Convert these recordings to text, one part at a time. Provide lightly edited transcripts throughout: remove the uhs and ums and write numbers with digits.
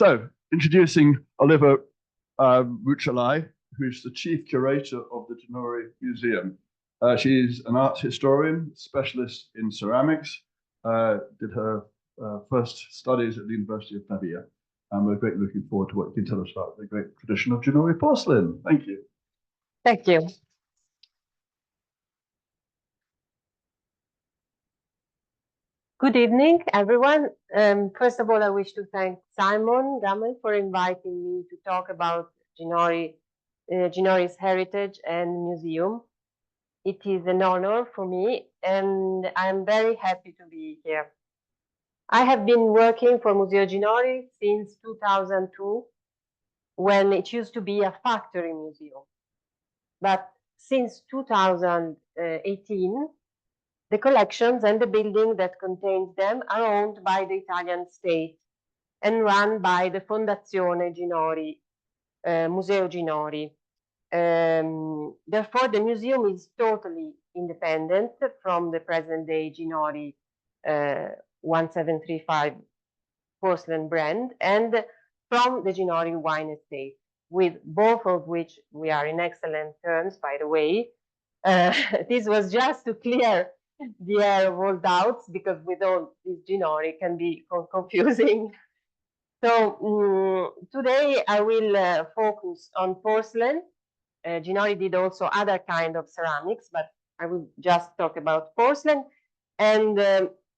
So, introducing Oliva Rucellai, who's the chief curator of the Ginori Museum. She's an art historian, specialist in ceramics, did her first studies at the University of Pavia, and we're greatly looking forward to what you can tell us about the great tradition of Ginori porcelain. Thank you. Thank you. Good evening, everyone. First of all, I wish to thank Simon Gammel for inviting me to talk about Ginori's heritage and museum. It is an honor for me, and I'm very happy to be here. I have been working for Museo Ginori since 2002, when it used to be a factory museum. But since 2018, the collections and the building that contains them are owned by the Italian state and run by the Fondazione Ginori, Museo Ginori. Therefore, the museum is totally independent from the present-day Ginori 1735 porcelain brand and from the Ginori wine estate, with both of which we are in excellent terms, by the way. This was just to clear the air of all doubts, because with all this Ginori can be confusing. So today I will focus on porcelain. Ginori did also other kind of ceramics, but I will just talk about porcelain, and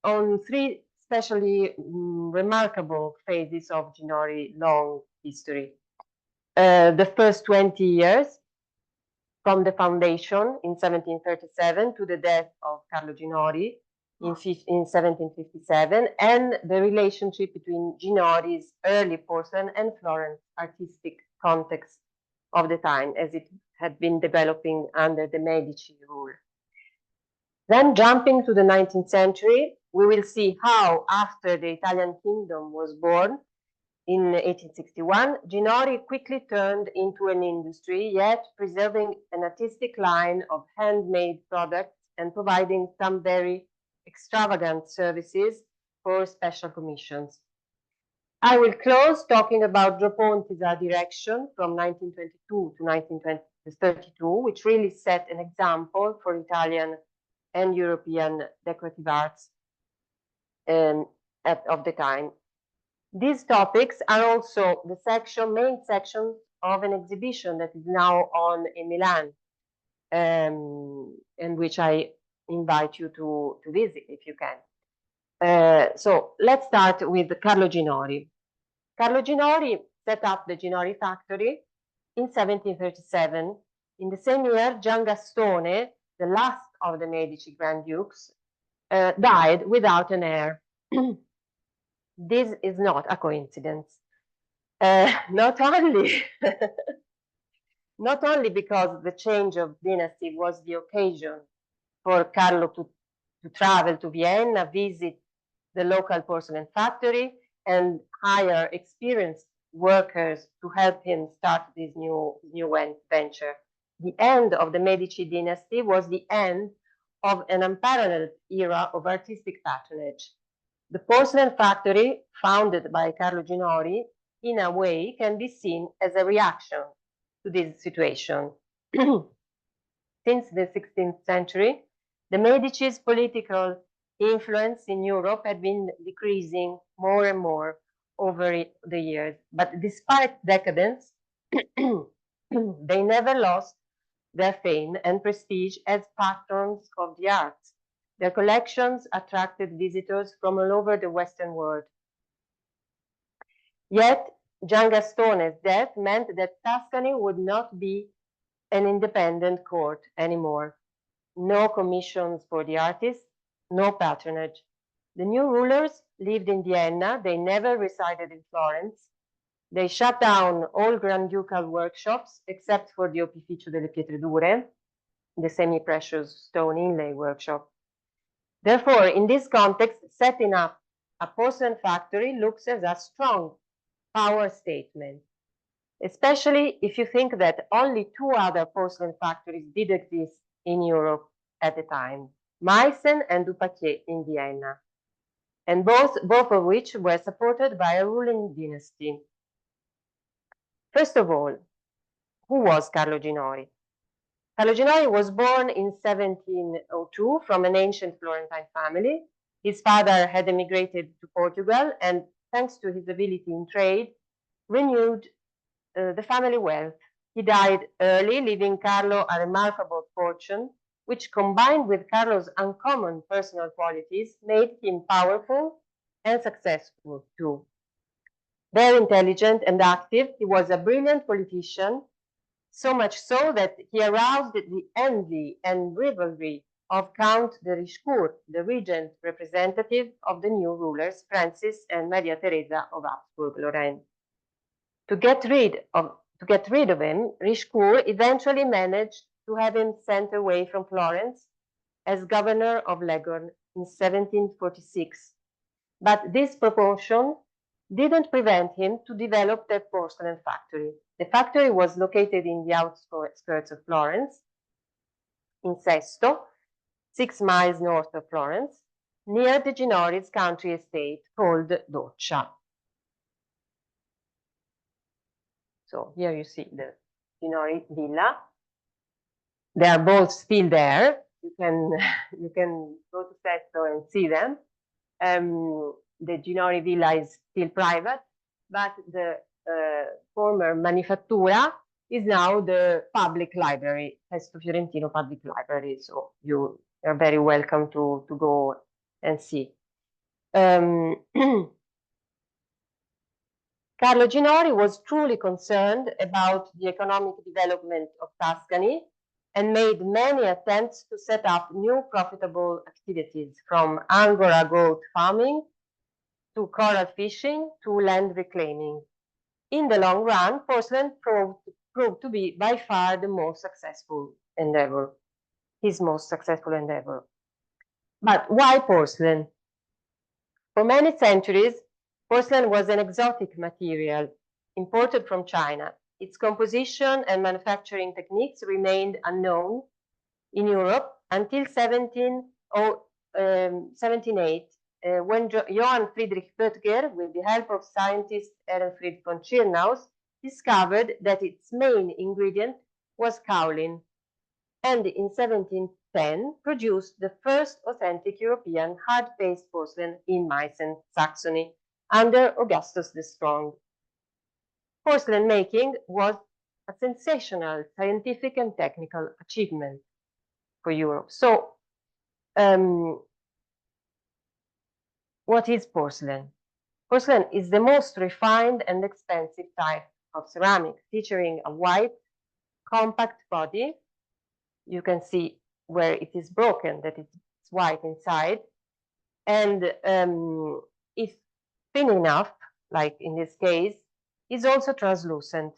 on three especially remarkable phases of Ginori long history. The first 20 years, from the foundation in 1737 to the death of Carlo Ginori in 1757, and the relationship between Ginori's early porcelain and Florence artistic context of the time, as it had been developing under the Medici rule. Then, jumping to the 19th century, we will see how, after the Italian kingdom was born in 1861, Ginori quickly turned into an industry, yet preserving an artistic line of handmade products and providing some very extravagant services for special commissions. I will close talking about Gio Ponti's art direction from 1922 to 1932, which really set an example for Italian and European decorative arts of the time. These topics are also the main section of an exhibition that is now on in Milan, and which I invite you to visit if you can. So let's start with Carlo Ginori. Carlo Ginori set up the Ginori factory in 1737. In the same year, Giangastone, the last of the Medici Grand Dukes, died without an heir. This is not a coincidence. Not only because the change of dynasty was the occasion for Carlo to travel to Vienna, visit the local porcelain factory, and hire experienced workers to help him start this new venture. The end of the Medici dynasty was the end of an unparalleled era of artistic patronage. The porcelain factory, founded by Carlo Ginori, in a way can be seen as a reaction to this situation. Since the 16th century, the Medici's political influence in Europe had been decreasing more and more over the years. But despite decadence, they never lost their fame and prestige as patrons of the arts. Their collections attracted visitors from all over the Western world. Yet, Giangastone's death meant that Tuscany would not be an independent court anymore. No commissions for the artists, no patronage. The new rulers lived in Vienna. They never resided in Florence. They shut down all Grand Ducal workshops except for the Opificio delle Pietre Dure, the semi-precious stone inlay workshop. Therefore, in this context, setting up a porcelain factory looks as a strong power statement, especially if you think that only two other porcelain factories did exist in Europe at the time, Meissen and Dupaquier in Vienna, and both of which were supported by a ruling dynasty, First of all, who was Carlo Ginori? Carlo Ginori was born in 1702 from an ancient Florentine family. His father had emigrated to Portugal and, thanks to his ability in trade, renewed the family wealth. He died early, leaving Carlo a remarkable fortune, which, combined with Carlo's uncommon personal qualities, made him powerful and successful too. Very intelligent and active, he was a brilliant politician, so much so that he aroused the envy and rivalry of Count de Richelieu, the regent representative of the new rulers, Francis and Maria Theresa of Habsburg-Lorraine. To get rid of him, Richelieu eventually managed to have him sent away from Florence as governor of Leghorn in 1746. But this promotion didn't prevent him to develop their porcelain factory. The factory was located in the outskirts of Florence, in Sesto, 6 miles north of Florence, near the Ginori's country estate called Doccia. So here you see the Ginori villa. They are both still there. You can go to Sesto and see them. The Ginori villa is still private, but the former Manifattura is now the public library, Sesto Fiorentino Public Library. So you are very welcome to go and see. Carlo Ginori was truly concerned about the economic development of Tuscany and made many attempts to set up new profitable activities, from Angora goat farming to coral fishing to land reclaiming. In the long run, porcelain proved to be by far the most successful endeavor, his most successful endeavor. But why porcelain? For many centuries, porcelain was an exotic material imported from China. Its composition and manufacturing techniques remained unknown in Europe until 1708, when Johann Friedrich Böttger, with the help of scientist Ehrenfried von Tschirnaus, discovered that its main ingredient was kaolin, and in 1710 produced the first authentic European hard-faced porcelain in Meissen, Saxony, under Augustus the Strong. Porcelain making was a sensational scientific and technical achievement for Europe. So, what is porcelain? Porcelain is the most refined and expensive type of ceramic, featuring a white, compact body. You can see where it is broken, that it's white inside. And if thin enough, like in this case, is also translucent.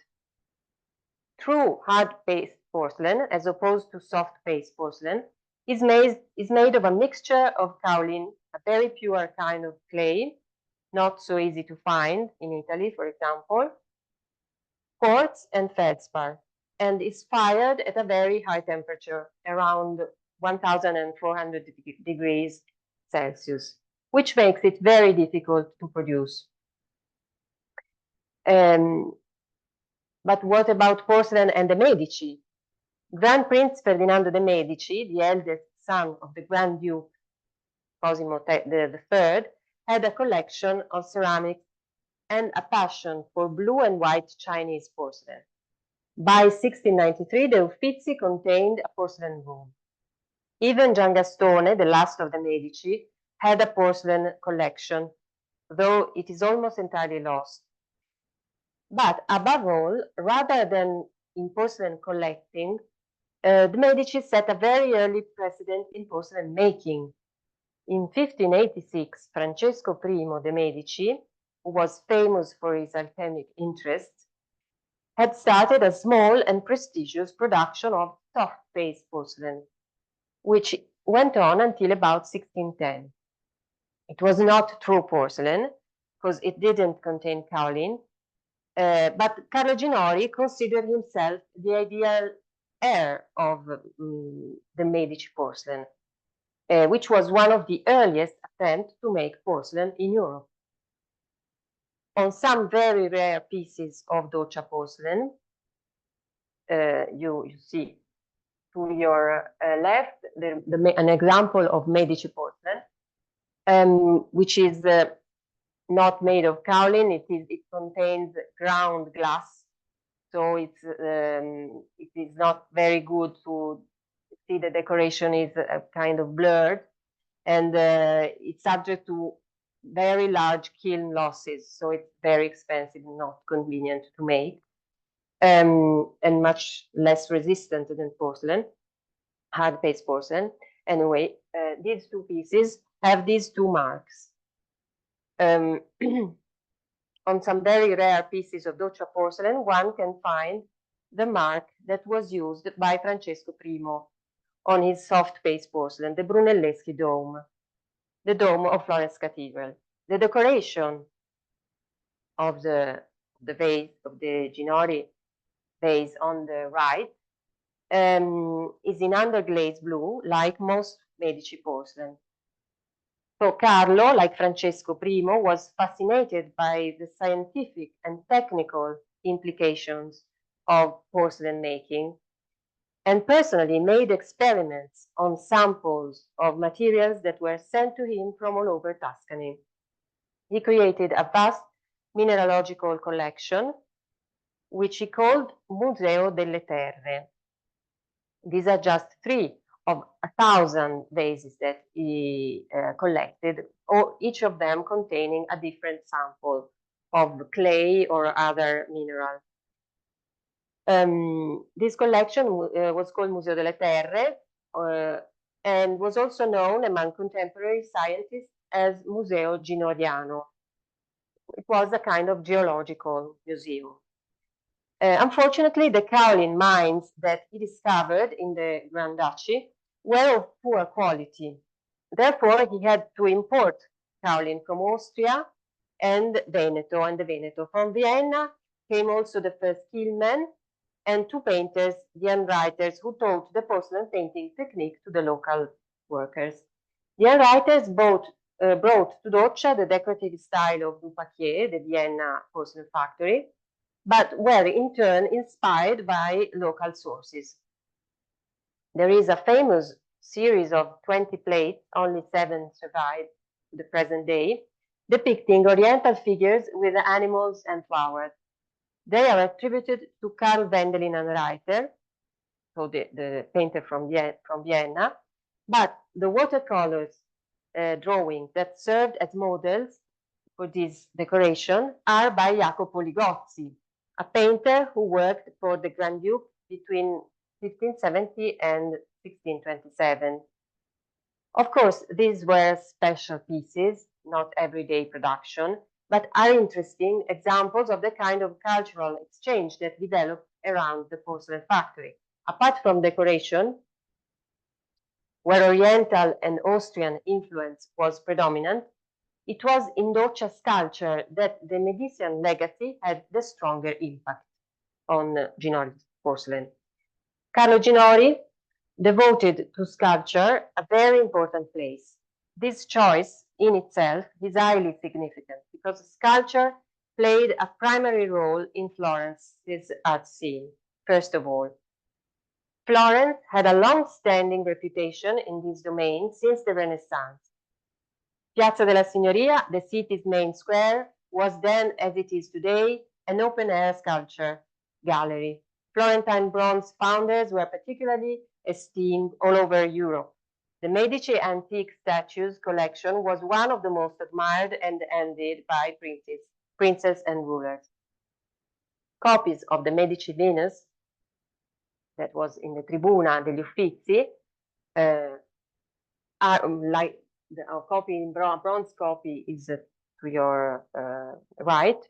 True hard-faced porcelain, as opposed to soft-faced porcelain, is made of a mixture of kaolin, a very pure kind of clay, not so easy to find in Italy, for example, quartz and feldspar, and is fired at a very high temperature, around 1,400 degrees Celsius, which makes it very difficult to produce. But what about porcelain and the Medici? Grand Prince Ferdinando de' Medici, the eldest son of the Grand Duke Cosimo III, had a collection of ceramics and a passion for blue and white Chinese porcelain. By 1693, the Uffizi contained a porcelain room. Even Giangastone, the last of the Medici, had a porcelain collection, though it is almost entirely lost. But above all, rather than in porcelain collecting, the Medici set a very early precedent in porcelain making. In 1586, Francesco I de' Medici, who was famous for his alchemic interests, had started a small and prestigious production of soft-faced porcelain, which went on until about 1610. It was not true porcelain, because it didn't contain kaolin, but Carlo Ginori considered himself the ideal heir of the Medici porcelain, which was one of the earliest attempts to make porcelain in Europe. on some very rare pieces of Doccia porcelain. You see to your left an example of Medici porcelain, which is not made of kaolin. It contains ground glass, so it is not very good to see. The decoration is kind of blurred, and it's subject to very large kiln losses, so it's very expensive, not convenient to make, and much less resistant than porcelain, hard paste porcelain. Anyway, these two pieces have these two marks. On some very rare pieces of Doccia porcelain, one can find the mark that was used by Francesco I on his soft paste porcelain, the Brunelleschi dome, the dome of Florence Cathedral. The decoration of the vase, of the Ginori vase on the right, is in underglaze blue, like most Medici porcelain. So Carlo, like Francesco I, was fascinated by the scientific and technical implications of porcelain making, and personally made experiments on samples of materials that were sent to him from all over Tuscany. He created a vast mineralogical collection, which he called Museo delle Terre. These are just 3 of 1,000 vases that he collected, or each of them containing a different sample of clay or other mineral. This collection was called Museo delle Terre, and was also known among contemporary scientists as Museo Ginoriano. It was a kind of geological museum. Unfortunately, the kaolin mines that he discovered in the Grand Duchy were of poor quality. Therefore, he had to import kaolin from Austria and Veneto, From Vienna came also the first kilnmen and 2 painters, the handwriters, who taught the porcelain painting technique to the local workers. The handwriters brought to Doccia the decorative style of Dupaquier, the Vienna porcelain factory, but were in turn inspired by local sources. There is a famous series of 20 plates, only 7 survive to the present day, depicting Oriental figures with animals and flowers. They are attributed to Karl Wendelin Handwriter, so the painter from Vienna, but the watercolors drawings that served as models for this decoration are by Jacopo Ligozzi, a painter who worked for the Grand Duke between 1570 and 1627. Of course, these were special pieces, not everyday production, but are interesting examples of the kind of cultural exchange that developed around the porcelain factory. Apart from decoration, where Oriental and Austrian influence was predominant, it was in Doccia sculpture that the Medicean legacy had the stronger impact on Ginori porcelain. Carlo Ginori devoted to sculpture a very important place. This choice in itself is highly significant because sculpture played a primary role in Florence's art scene. First of all, Florence had a long-standing reputation in this domain since the Renaissance. Piazza della Signoria, the city's main square, was then, as it is today, an open-air sculpture gallery. Florentine bronze founders were particularly esteemed all over Europe. The Medici antique statues collection was one of the most admired and envied by princes and rulers. Copies of the Medici Venus, that was in the Tribuna degli Uffizi, are like bronze copy is to your right.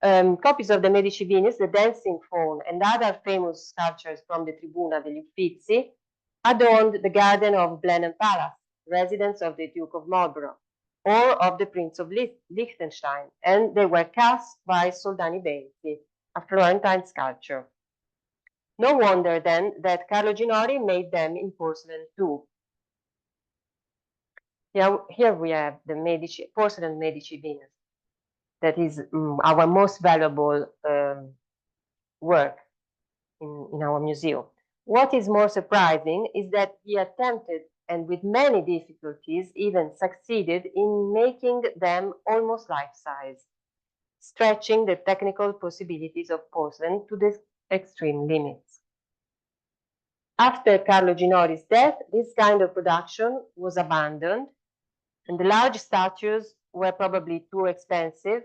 Copies of the Medici Venus, the Dancing Faun, and other famous sculptures from the Tribuna degli Uffizi adorned the garden of Blenheim Palace, residence of the Duke of Marlborough, or of the Prince of Liechtenstein, and they were cast by Soldani Benzi, a Florentine sculptor. No wonder then that Carlo Ginori made them in porcelain too. Here we have the porcelain Medici Venus. that is our most valuable work in our museum. What is more surprising is that he attempted, and with many difficulties even succeeded, in making them almost life-size, stretching the technical possibilities of porcelain to the extreme limits. After Carlo Ginori's death, this kind of production was abandoned, and the large statues were probably too expensive,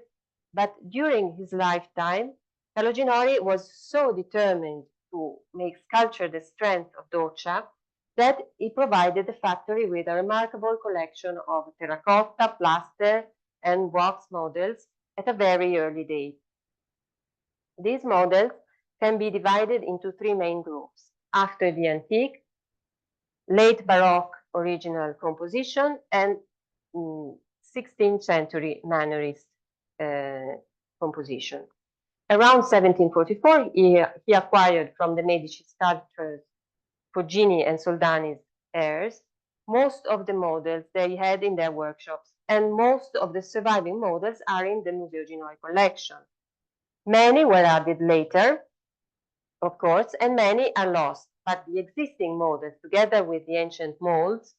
but during his lifetime, Carlo Ginori was so determined to make sculpture the strength of Doccia that he provided the factory with a remarkable collection of terracotta, plaster, and wax models at a very early date. These models can be divided into three main groups: after the antique, late Baroque original composition, and 16th century Mannerist composition. Around 1744, he acquired from the Medici sculptors Foggini and Soldani's heirs most of the models they had in their workshops, and most of the surviving models are in the Museo Ginori collection. Many were added later, of course, and many are lost, but the existing models, together with the ancient molds,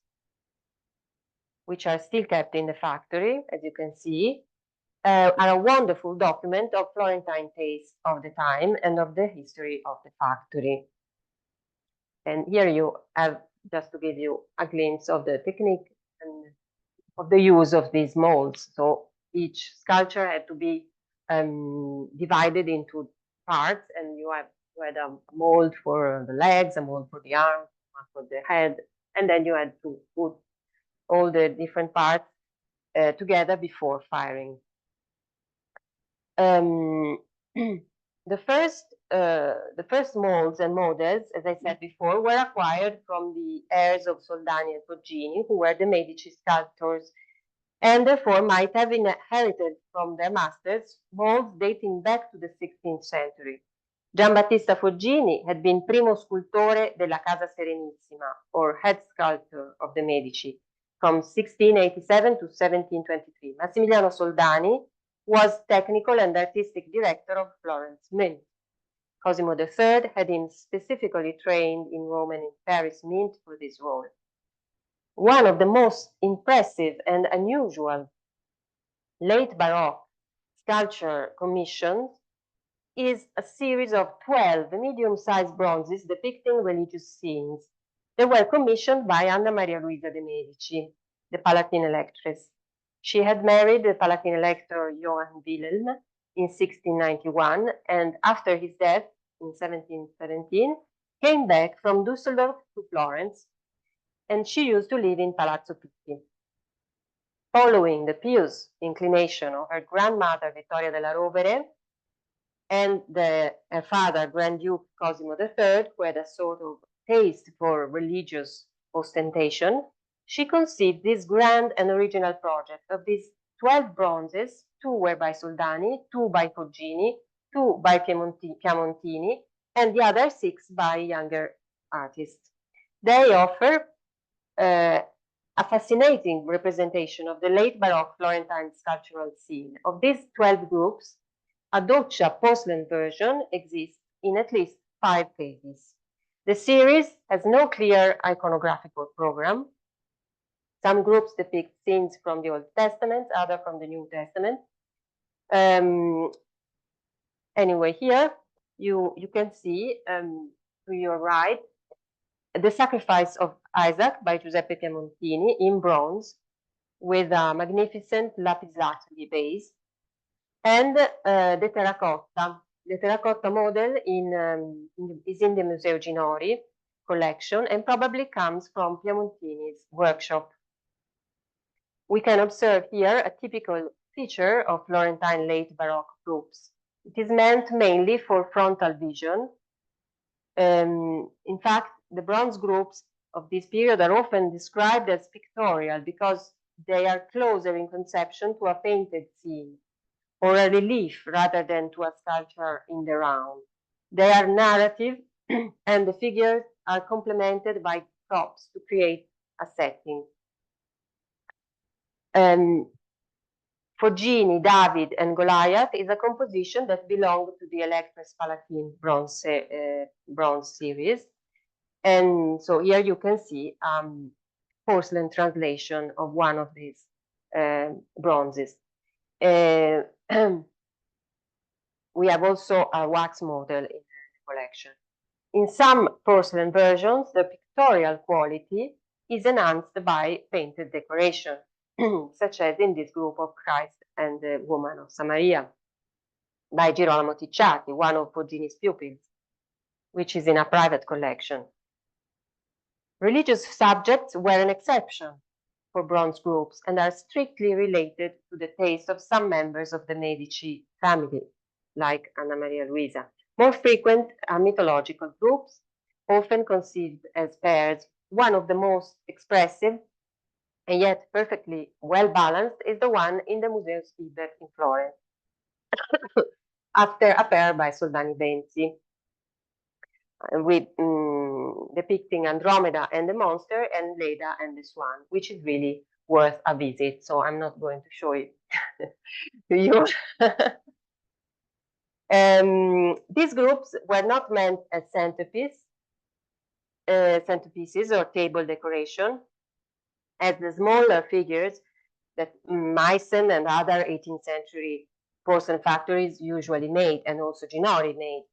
which are still kept in the factory, as you can see, are a wonderful document of Florentine taste of the time and of the history of the factory. And here you have, just to give you a glimpse of the technique and of the use of these molds. So each sculpture had to be divided into parts, and you had a mold for the legs, a mold for the arms, one for the head, and then you had to put all the different parts together before firing. The first molds and models, as I said before, were acquired from the heirs of Soldani and Foggini, who were the Medici sculptors, and therefore might have inherited from their masters molds dating back to the 16th century. Giambattista Foggini had been primo scultore della Casa Serenissima, or head sculptor of the Medici, from 1687 to 1723. Massimiliano Soldani was technical and artistic director of Florence Mint. Cosimo III had him specifically trained in Rome and in Paris Mint for this role. One of the most impressive and unusual late Baroque sculpture commissions is a series of 12 medium-sized bronzes depicting religious scenes. They were commissioned by Anna Maria Luisa de' Medici, the Palatine Electress. She had married the Palatine Elector Johann Wilhelm in 1691, and after his death in 1717, came back from Dusseldorf to Florence, and she used to live in Palazzo Pitti. Following the pious inclination of her grandmother Vittoria della Rovere and her father Grand Duke Cosimo III, who had a sort of taste for religious ostentation, she conceived this grand and original project. Of these 12 bronzes, 2 were by Soldani, 2 by Foggini, 2 by Piamontini, and the other 6 by younger artists. They offer a fascinating representation of the late Baroque Florentine sculptural scene. Of these 12 groups, a Doccia porcelain version exists in at least 5 cases. The series has no clear iconographical program. Some groups depict scenes from the Old Testament, others from the New Testament. Anyway, here you can see to your right the Sacrifice of Isaac by Giuseppe Piamontini in bronze with a magnificent lapislazuli base, and the terracotta. The terracotta model is in the Museo Ginori collection and probably comes from Piamontini's workshop. We can observe here a typical feature of Florentine late Baroque groups. It is meant mainly for frontal vision. In fact, the bronze groups of this period are often described as pictorial because they are closer in conception to a painted scene or a relief rather than to a sculpture in the round. They are narrative and the figures are complemented by props to create a setting. Foggini, David, and Goliath is a composition that belonged to the Electress Palatine bronze series. And so here you can see porcelain translation of one of these bronzes. We have also a wax model in the collection. In some porcelain versions, the pictorial quality is enhanced by painted decoration, such as in this group of Christ and the Woman of Samaria by Girolamo Ticciati, one of Foggini's pupils, which is in a private collection. Religious subjects were an exception for bronze groups and are strictly related to the taste of some members of the Medici family, like Anna Maria Luisa. More frequent are mythological groups, often conceived as pairs. One of the most expressive and yet perfectly well balanced is the one in the Museo Spiber in Florence, after a pair by Soldani Benzi, with depicting Andromeda and the monster and Leda and the swan, which is really worth a visit. So I'm not going to show it to you. These groups were not meant as centerpieces or table decoration, as the smaller figures that Meissen and other 18th century porcelain factories usually made, and also Ginori made.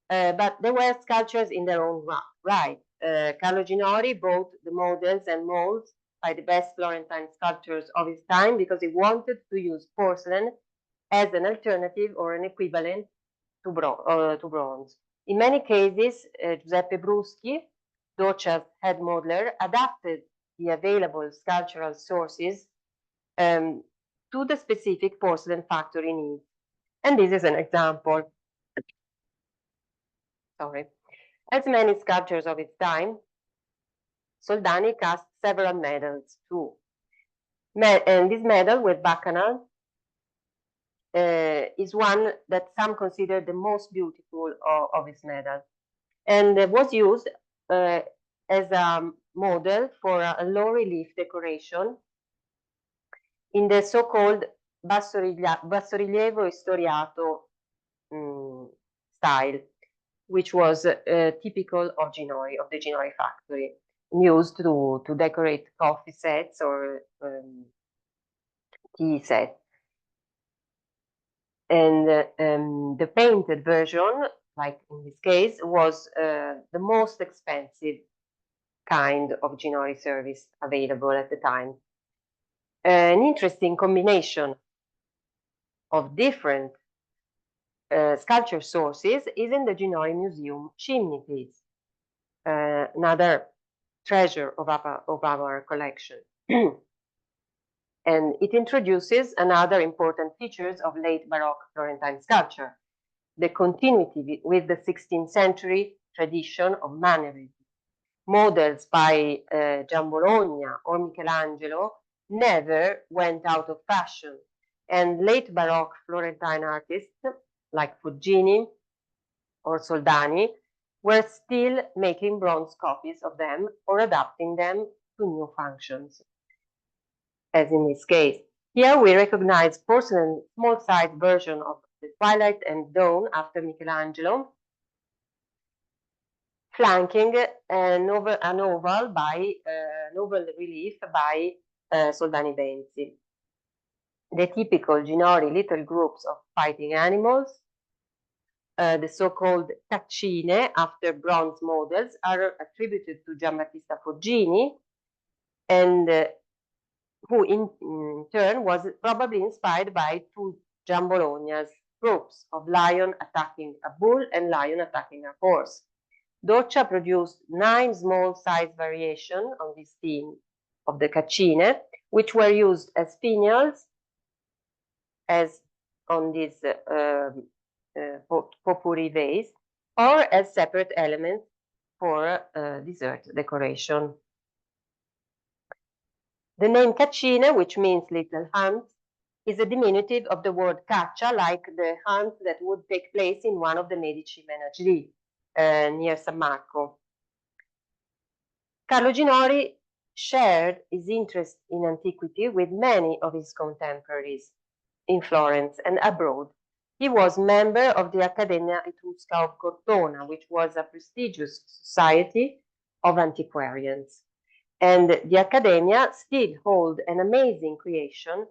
But they were sculptures in their own right. Carlo Ginori bought the models and molds by the best Florentine sculptors of his time because he wanted to use porcelain as an alternative or an equivalent to bronze. In many cases, Giuseppe Bruschi, Doccia's head modeler, adapted the available sculptural sources to the specific porcelain factory needs. And this is an example. Sorry. As many sculptors of its time, Soldani cast several medals too. And this medal with Bacchanal is one that some consider the most beautiful of his medals, and was used as a model for a low relief decoration in the so-called bassorilievo istoriato style, which was typical of Ginori, of the Ginori factory, used to decorate coffee sets or tea sets. And the painted version, like in this case, was the most expensive kind of Ginori service available at the time. An interesting combination of different sculpture sources is in the Ginori Museum chimney piece, another treasure of our collection. And it introduces another important features of late Baroque Florentine sculpture, the continuity with the 16th century tradition of mannerism. Models by Giambologna or Michelangelo never went out of fashion, and late Baroque Florentine artists like Foggini or Soldani were still making bronze copies of them or adapting them to new functions, as in this case. Here we recognize porcelain small-sized version of the Twilight and Dawn after Michelangelo, flanking an oval relief by Soldani Benzi. The typical Ginori little groups of fighting animals, the so-called caccine after bronze models, are attributed to Giambattista Foggini, and who in turn was probably inspired by two Giambologna's groups of lion attacking a bull and lion attacking a horse. Doccia produced 9 small-size variations on this theme of the caccine, which were used as finials, as on this potpourri vase, or as separate elements for dessert decoration. The name caccine, which means little hunt, is a diminutive of the word caccia, like the hunt that would take place in one of the Medici menagerie near San Marco. Carlo Ginori shared his interest in antiquity with many of his contemporaries. in Florence and abroad. He was member of the Accademia Etrusca of Cortona, which was a prestigious society of antiquarians. And the Accademia still holds an amazing creation,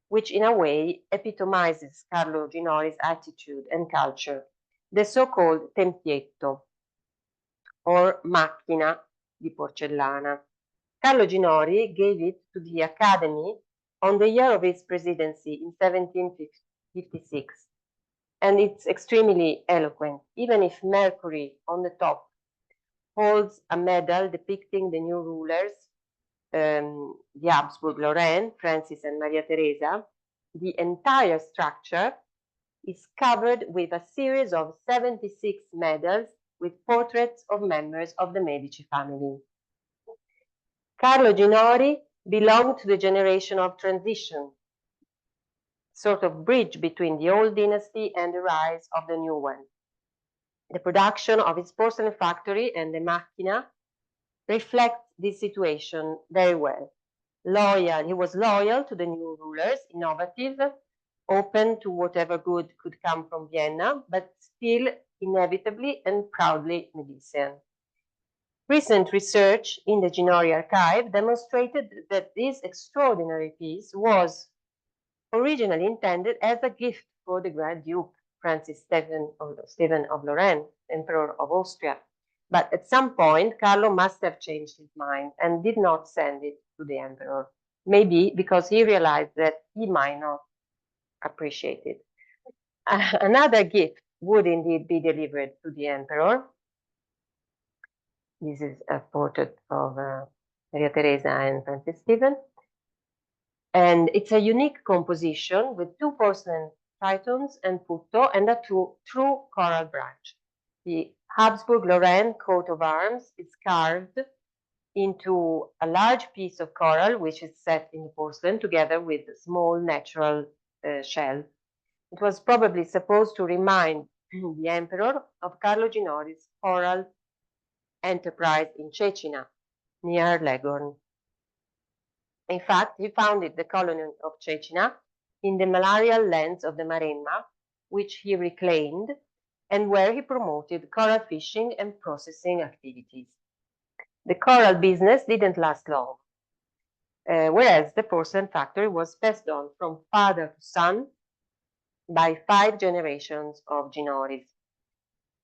which in a way epitomizes Carlo Ginori's attitude and culture, the so-called tempietto, or macchina di porcellana. Carlo Ginori gave it to the Academy on the year of his presidency in 1756. And it's extremely eloquent, even if Mercury on the top holds a medal depicting the new rulers, the Habsburg-Lorraine, Francis and Maria Theresa. The entire structure is covered with a series of 76 medals with portraits of members of the Medici family. Carlo Ginori belonged to the generation of transition, sort of bridge between the old dynasty and the rise of the new one. The production of his porcelain factory and the macchina reflect this situation very well. He was loyal to the new rulers, innovative, open to whatever good could come from Vienna, but still inevitably and proudly Medicean. Recent research in the Ginori archive demonstrated that this extraordinary piece was originally intended as a gift for the Grand Duke Francis Stephen of Lorraine, Emperor of Austria. But at some point, Carlo must have changed his mind and did not send it to the emperor. Maybe because he realized that he might not appreciate it. Another gift would indeed be delivered to the emperor. This is a portrait of Maria Theresa and Francis Stephen. And it's a unique composition with 2 porcelain tritons and putto and a true coral branch. The Habsburg-Lorraine coat of arms is carved into a large piece of coral, which is set in the porcelain together with a small natural shell. It was probably supposed to remind the emperor of Carlo Ginori's coral enterprise in Cecina, near Leghorn. In fact, he founded the colony of Cecina in the malarial lands of the Maremma, which he reclaimed, and where he promoted coral fishing and processing activities. The coral business didn't last long, whereas the porcelain factory was passed on from father to son by 5 generations of Ginoris.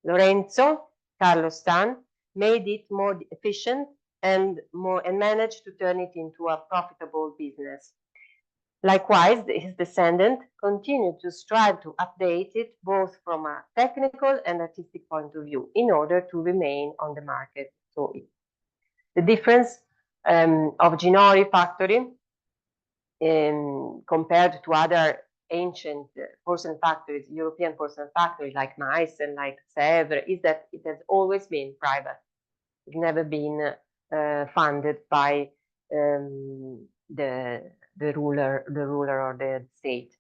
Lorenzo, Carlo's son, made it more efficient and managed to turn it into a profitable business. Likewise, his descendant continued to strive to update it both from a technical and artistic point of view in order to remain on the market. So the difference of Ginori factory compared to other ancient porcelain factories, European porcelain factories like Meissen, like Sèvres, is that it has always been private. It's never been funded by the ruler or the state.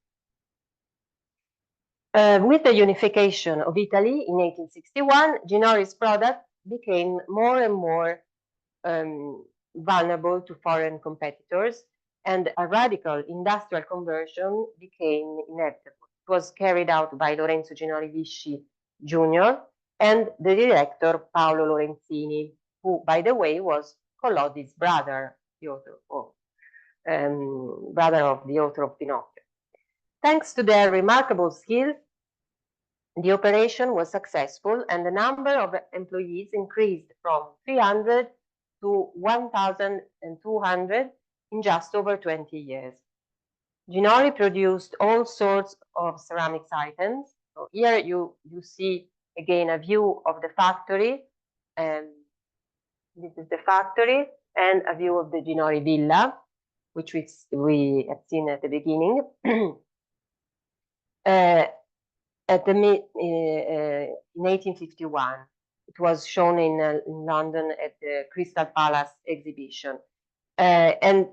With the unification of Italy in 1861, Ginori's product became more and more vulnerable to foreign competitors, and a radical industrial conversion became inevitable. It was carried out by Lorenzo Ginori Visci Jr. and the director Paolo Lorenzini, who, by the way, was Collodi's brother, the author of, brother of the author of Pinocchio. Thanks to their remarkable skills, the operation was successful, and the number of employees increased from 300 to 1,200 in just over 20 years. Ginori produced all sorts of ceramics items. So here you see again a view of the factory, and this is the factory, and a view of the Ginori villa, which we have seen at the beginning. In 1851, it was shown in London at the Crystal Palace exhibition. And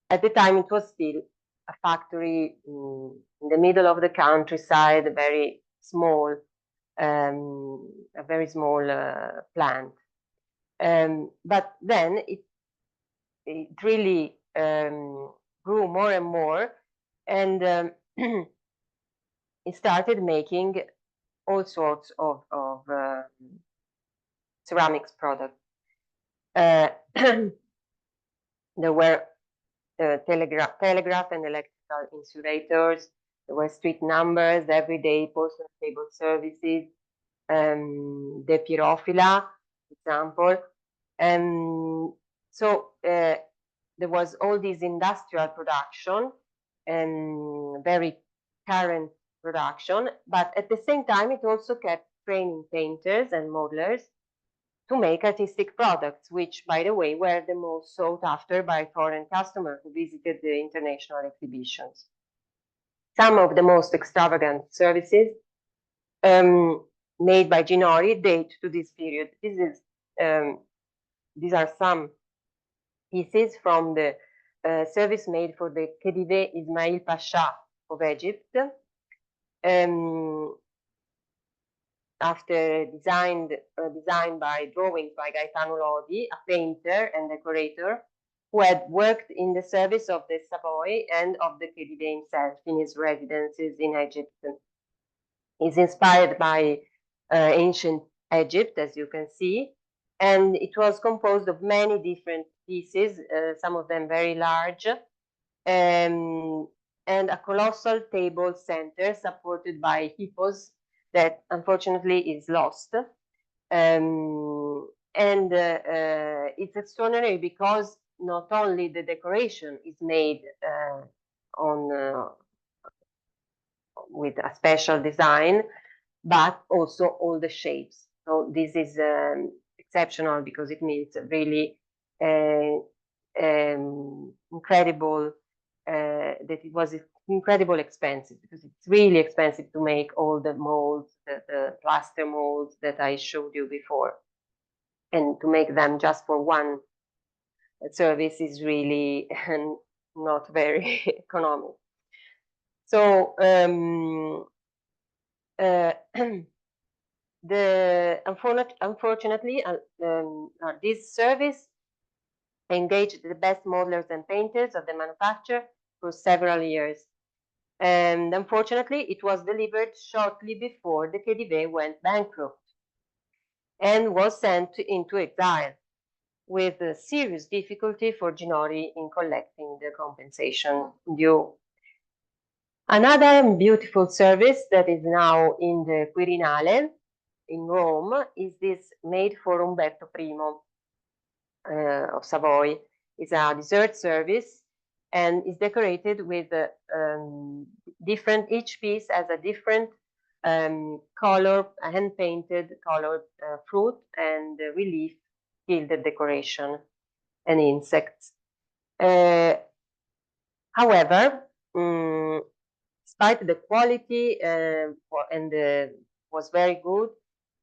at the time, it was still a factory in the middle of the countryside, very small, a very small plant. But then it really grew more and more, and he started making all sorts of ceramics products. There were telegraph and electrical insulators. There were street numbers, everyday porcelain table services, the pyrophila, example. So there was all this industrial production and very current production, but at the same time, it also kept training painters and modelers to make artistic products, which, by the way, were the most sought after by foreign customers who visited the international exhibitions. Some of the most extravagant services made by Ginori date to this period. These are some pieces from the service made for the Khedive Ismail Pasha of Egypt. After designed by drawings by Gaetano Lodi, a painter and decorator who had worked in the service of the Savoy and of the Khedive himself in his residences in Egypt. It's inspired by ancient Egypt, as you can see, and it was composed of many different pieces, some of them very large, and a colossal table center supported by hippos that unfortunately is lost. It's extraordinary because not only the decoration is made with a special design, but also all the shapes. So this is exceptional because it means really incredible, that it was incredibly expensive, because it's really expensive to make all the molds, the plaster molds that I showed you before. And to make them just for one service is really not very economic. So unfortunately, this service engaged the best modelers and painters of the manufacture for several years. And unfortunately, it was delivered shortly before the Khedive went bankrupt and was sent into exile, with a serious difficulty for Ginori in collecting the compensation due. Another beautiful service that is now in the Quirinale in Rome is this made for Umberto I of Savoy. It's a dessert service and is decorated with different, each piece has a different color, hand-painted colored fruit and relief gilded decoration and insects. However, despite the quality was very good,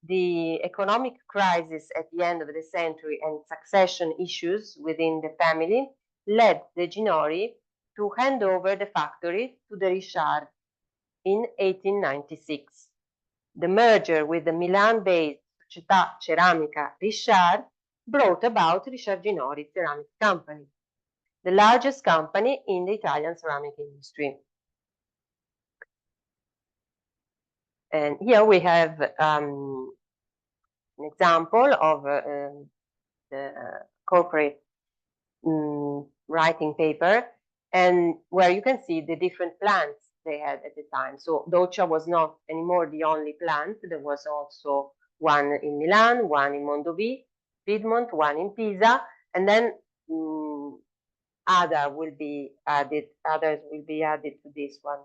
the economic crisis at the end of the century and succession issues within the family led the Ginori to hand over the factory to the Richard in 1896. The merger with the Milan-based Società Ceramica Richard brought about Richard Ginori Ceramic Company, the largest company in the Italian ceramic industry. And here we have an example of the corporate writing paper, and where you can see the different plants they had at the time. So Doccia was not anymore the only plant. There was also one in Milan, one in Mondovì, Piedmont, one in Pisa, and then others will be added to this one,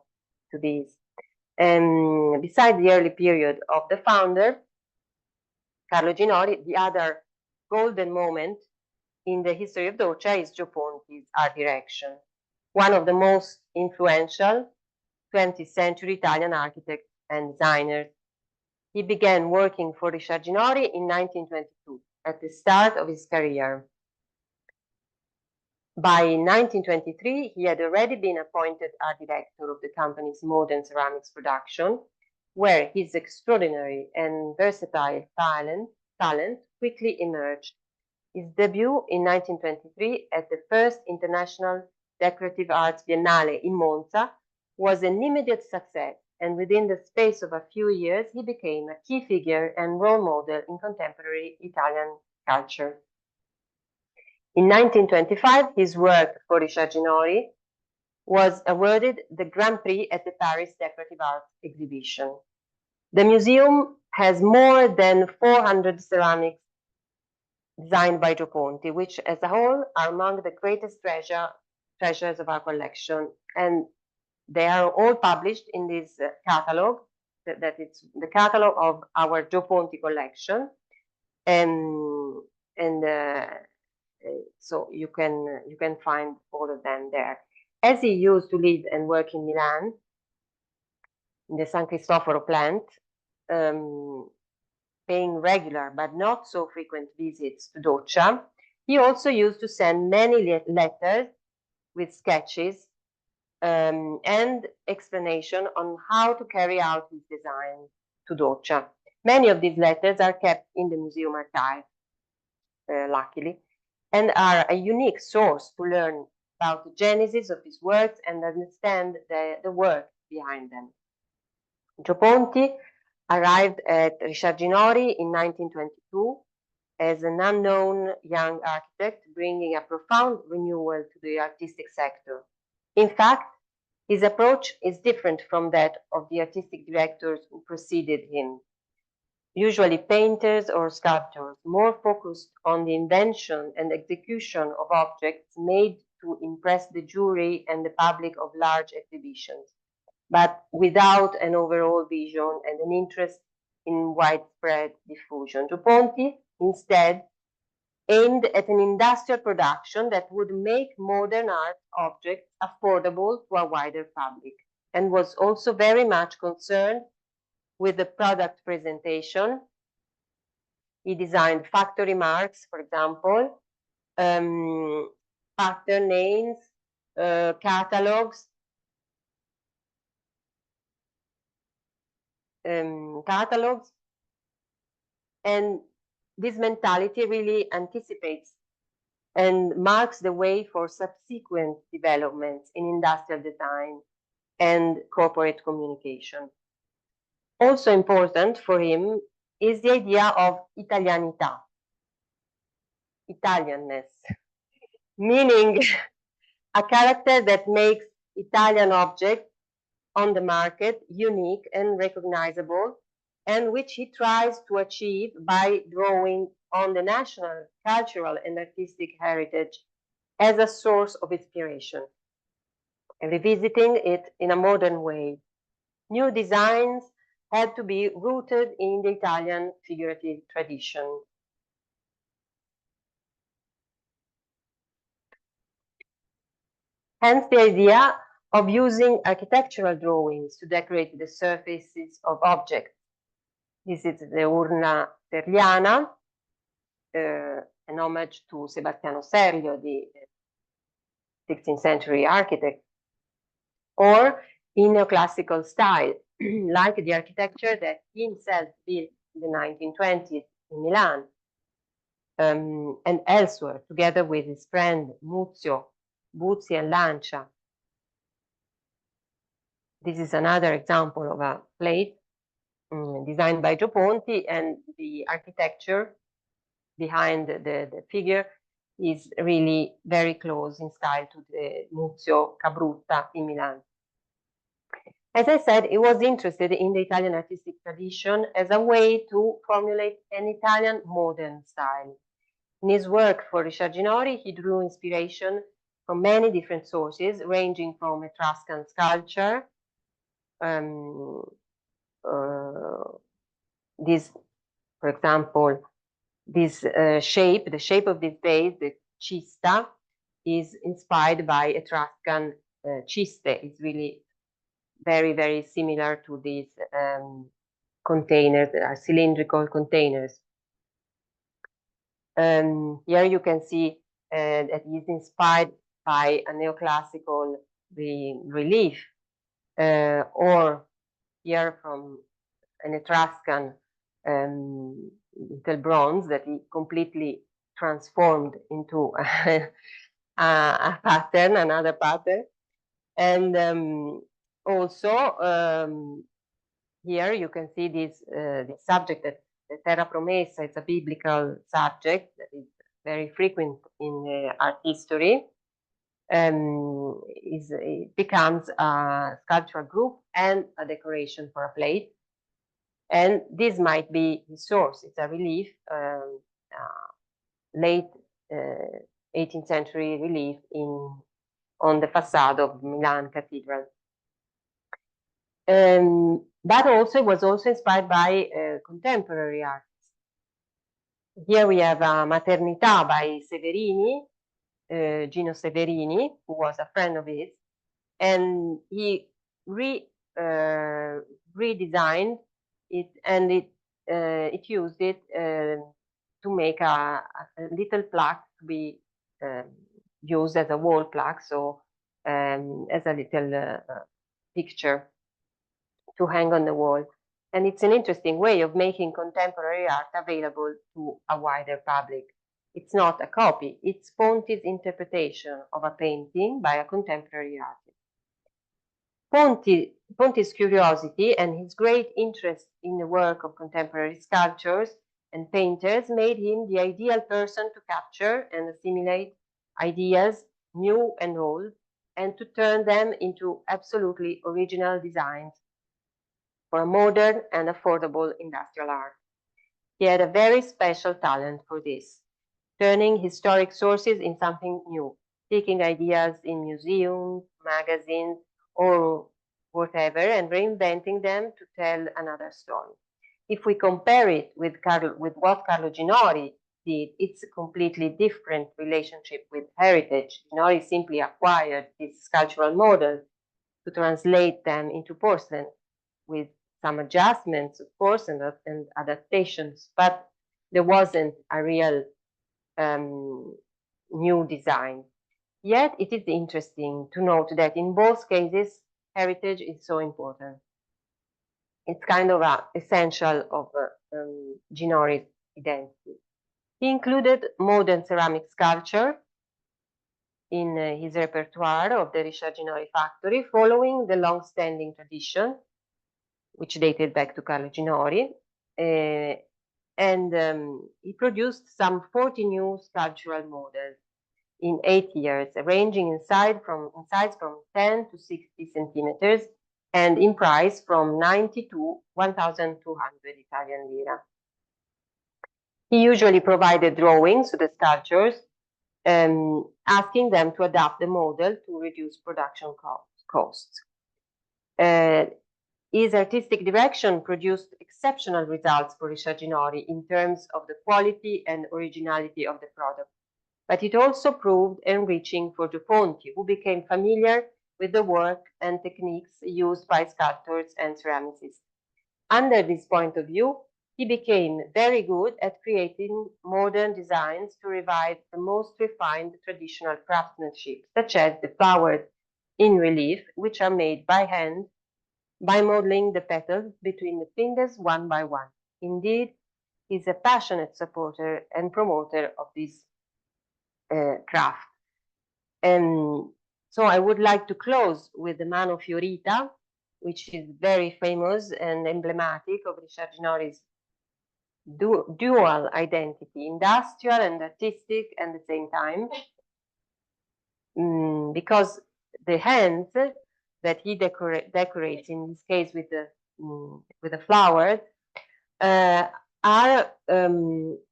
to this. And besides the early period of the founder, Carlo Ginori, the other golden moment in the history of Doccia is Gio Ponti's art direction, one of the most influential 20th century Italian architects and designers. He began working for Richard Ginori in 1922, at the start of his career. By 1923, he had already been appointed art director of the company's modern ceramics production, where his extraordinary and versatile talent quickly emerged. His debut in 1923 at the first International Decorative Arts Biennale in Monza was an immediate success, and within the space of a few years, he became a key figure and role model in contemporary Italian culture. In 1925, his work for Richard Ginori was awarded the Grand Prix at the Paris Decorative Arts Exhibition. The museum has more than 400 ceramics designed by Gio Ponti, which as a whole are among the greatest treasures of our collection. And they are all published in this catalog, that it's the catalog of our Gio Ponti collection. So you can find all of them there. As he used to live and work in Milan, in the San Cristoforo plant, paying regular but not so frequent visits to Doccia, he also used to send many letters with sketches and explanation on how to carry out his design to Doccia. Many of these letters are kept in the museum archive, luckily, and are a unique source to learn about the genesis of his works and understand the work behind them. Gio Ponti arrived at Richard Ginori in 1922 as an unknown young architect, bringing a profound renewal to the artistic sector. In fact, his approach is different from that of the artistic directors who preceded him, usually painters or sculptors, more focused on the invention and execution of objects made to impress the jury and the public of large exhibitions, but without an overall vision and an interest in widespread diffusion. Gio Ponti, instead, aimed at an industrial production that would make modern art objects affordable to a wider public, and was also very much concerned with the product presentation. He designed factory marks, for example, pattern names, catalogs, and this mentality really anticipates and marks the way for subsequent developments in industrial design and corporate communication. Also important for him is the idea of Italianità, Italianness, meaning a character that makes Italian objects on the market unique and recognizable, and which he tries to achieve by drawing on the national, cultural, and artistic heritage as a source of inspiration, and revisiting it in a modern way. New designs had to be rooted in the Italian figurative tradition. Hence the idea of using architectural drawings to decorate the surfaces of objects. This is the Urna Serliana, an homage to Sebastiano Serlio, the 16th century architect, or in neoclassical style, like the architecture that he himself built in the 1920s in Milan and elsewhere, together with his friend Muzio, Buzzi, and Lancia. This is another example of a plate designed by Gio Ponti, and the architecture behind the figure is really very close in style to the Muzio Cabrutta in Milan. As I said, he was interested in the Italian artistic tradition as a way to formulate an Italian modern style. In his work for Richard Ginori, he drew inspiration from many different sources, ranging from Etruscan sculpture, this, for example, this shape, the shape of this vase, the cista, is inspired by Etruscan ciste. It's really very, very similar to these containers that are cylindrical containers. Here you can see that it is inspired by a neoclassical relief, or here from an Etruscan little bronze that he completely transformed into a pattern, another pattern. And also, here you can see this subject, that the Terra Promessa. It's a biblical subject that is very frequent in art history. It becomes a sculptural group and a decoration for a plate. And this might be the source. It's a relief, late 18th century relief on the facade of Milan Cathedral. But also was also inspired by contemporary artists. Here we have a Maternità by Severini, Gino Severini, who was a friend of his, and he redesigned it, and it used it to make a little plaque to be used as a wall plaque, so as a little picture to hang on the wall. And it's an interesting way of making contemporary art available to a wider public. It's not a copy, it's Ponti's interpretation of a painting by a contemporary artist. Ponti's curiosity and his great interest in the work of contemporary sculptors and painters made him the ideal person to capture and assimilate ideas, new and old, and to turn them into absolutely original designs for a modern and affordable industrial art. He had a very special talent for this, turning historic sources in something new, taking ideas in museums, magazines, or whatever, and reinventing them to tell another story. If we compare it with what Carlo Ginori did, it's a completely different relationship with heritage. Ginori simply acquired these sculptural models to translate them into porcelain, with some adjustments, of course, and adaptations, but there wasn't a real new design. Yet it is interesting to note that in both cases, heritage is so important. It's kind of essential of Ginori's identity. He included modern ceramic sculpture in his repertoire of the Richard Ginori factory, following the long-standing tradition, which dated back to Carlo Ginori. And he produced some 40 new sculptural models in 8 years, ranging in size from 10 to 60 centimeters, and in price from 90 to 1,200 Italian lira. He usually provided drawings to the sculptors, asking them to adapt the model to reduce production costs. His artistic direction produced exceptional results for Richard Ginori in terms of the quality and originality of the product. But it also proved enriching for Ponti, who became familiar with the work and techniques used by sculptors and ceramicists. Under this point of view, he became very good at creating modern designs to revive the most refined traditional craftsmanship, such as the flowers in relief, which are made by hand by modeling the petals between the fingers one by one. Indeed, he's a passionate supporter and promoter of this craft. And so I would like to close with the Mano Fiorita, which is very famous and emblematic of Richard Ginori's dual identity, industrial and artistic at the same time, because the hands that he decorates, in this case with the flowers, are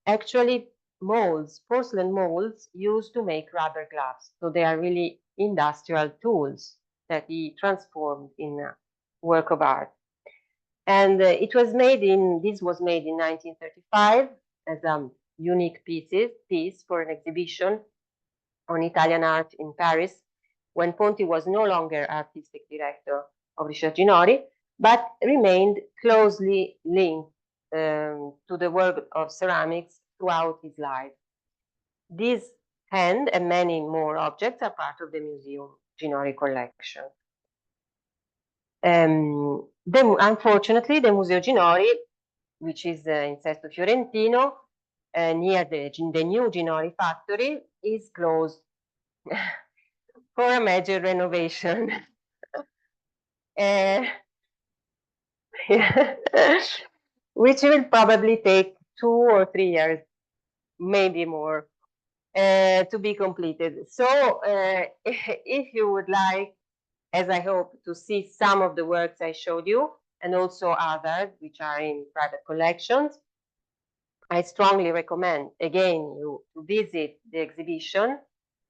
actually molds, porcelain molds used to make rubber gloves. So they are really industrial tools that he transformed in a work of art. And this was made in 1935 as a unique piece for an exhibition on Italian art in Paris, when Ponti was no longer artistic director of Richard Ginori, but remained closely linked to the work of ceramics throughout his life. This hand and many more objects are part of the Museum Ginori collection. Unfortunately, the Museo Ginori, which is in Sesto Fiorentino, near the new Ginori factory, is closed for a major renovation. uh, which will probably take 2 or 3 years, maybe more, to be completed. So if you would like, as I hope, to see some of the works I showed you, and also others which are in private collections, I strongly recommend, again, you to visit the exhibition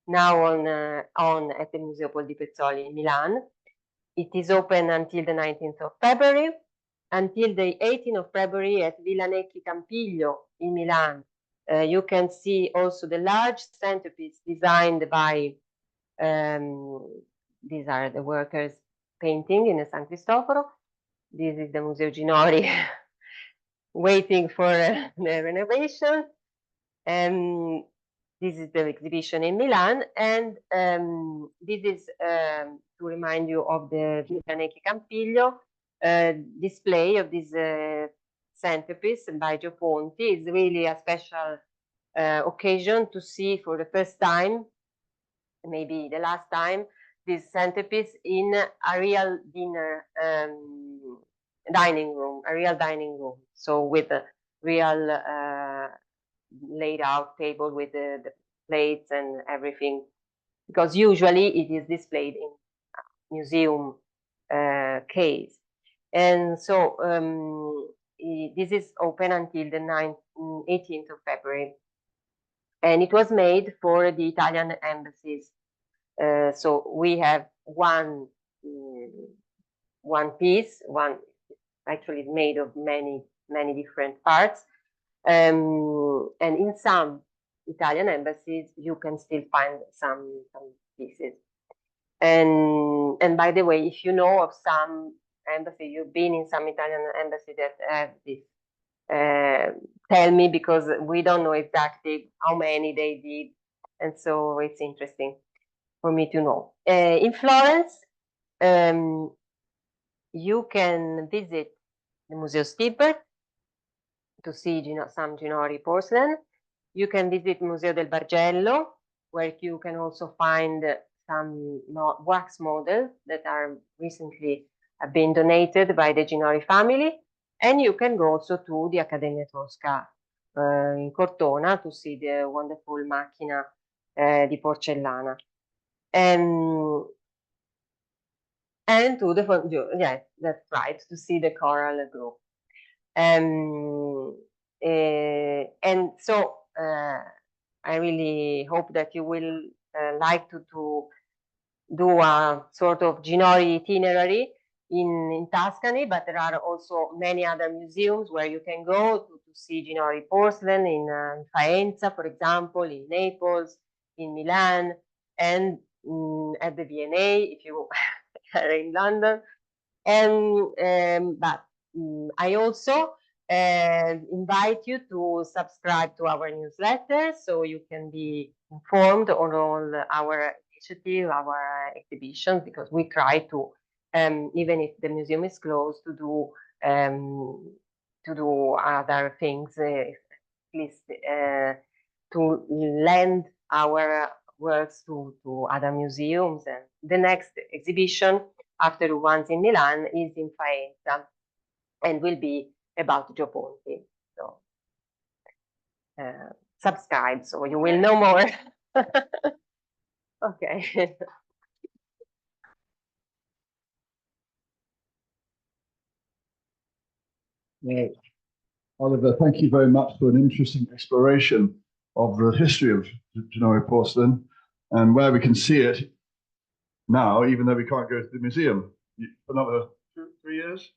now on at the Museo Paul di Pezzoli in Milan. It is open until the 19th of February, until the 18th of February at Villa Necchi Campiglio in Milan. You can see also the large centerpiece designed by, these are the workers painting in the San Cristoforo. This is the Museo Ginori waiting for the renovation. And this is the exhibition in Milan. And this is to remind you of the Villa Necchi Campiglio display of this centerpiece by Gio Ponti. It's really a special occasion to see for the first time, maybe the last time, this centerpiece in a real dining room. So with a real laid out table with the plates and everything, because usually it is displayed in a museum case. And so this is open until the 18th of February. And it was made for the Italian embassies. So we have one piece, actually made of many different parts. And in some Italian embassies, you can still find some pieces. And by the way, if you know of some embassy, you've been in some Italian embassy that have this, tell me, because we don't know exactly how many they did, and so it's interesting for me to know. In Florence, you can visit the Museo Stibbert to see some Ginori porcelain. You can visit Museo del Bargello, where you can also find some wax models that are recently been donated by the Ginori family. And you can go also to the Accademia Tosca in Cortona to see the wonderful macchina di porcellana. And to the, yes, that's right, to see the coral group. And so I really hope that you will like to do a sort of Ginori itinerary in Tuscany, but there are also many other museums where you can go to see Ginori porcelain in Faenza, for example, in Naples, in Milan, and at the V&A if you are in London. And but I also invite you to subscribe to our newsletter so you can be informed on all our initiatives, our exhibitions, because we try to, even if the museum is closed, to do other things, at least to lend our works to other museums. And the next exhibition after the ones in Milan is in Faenza and will be about Gio Ponti. So subscribe so you will know more. Okay. Right. Oliver, thank you very much for an interesting exploration of the history of Ginori porcelain and where we can see it now, even though we can't go to the museum for another 2-3 years.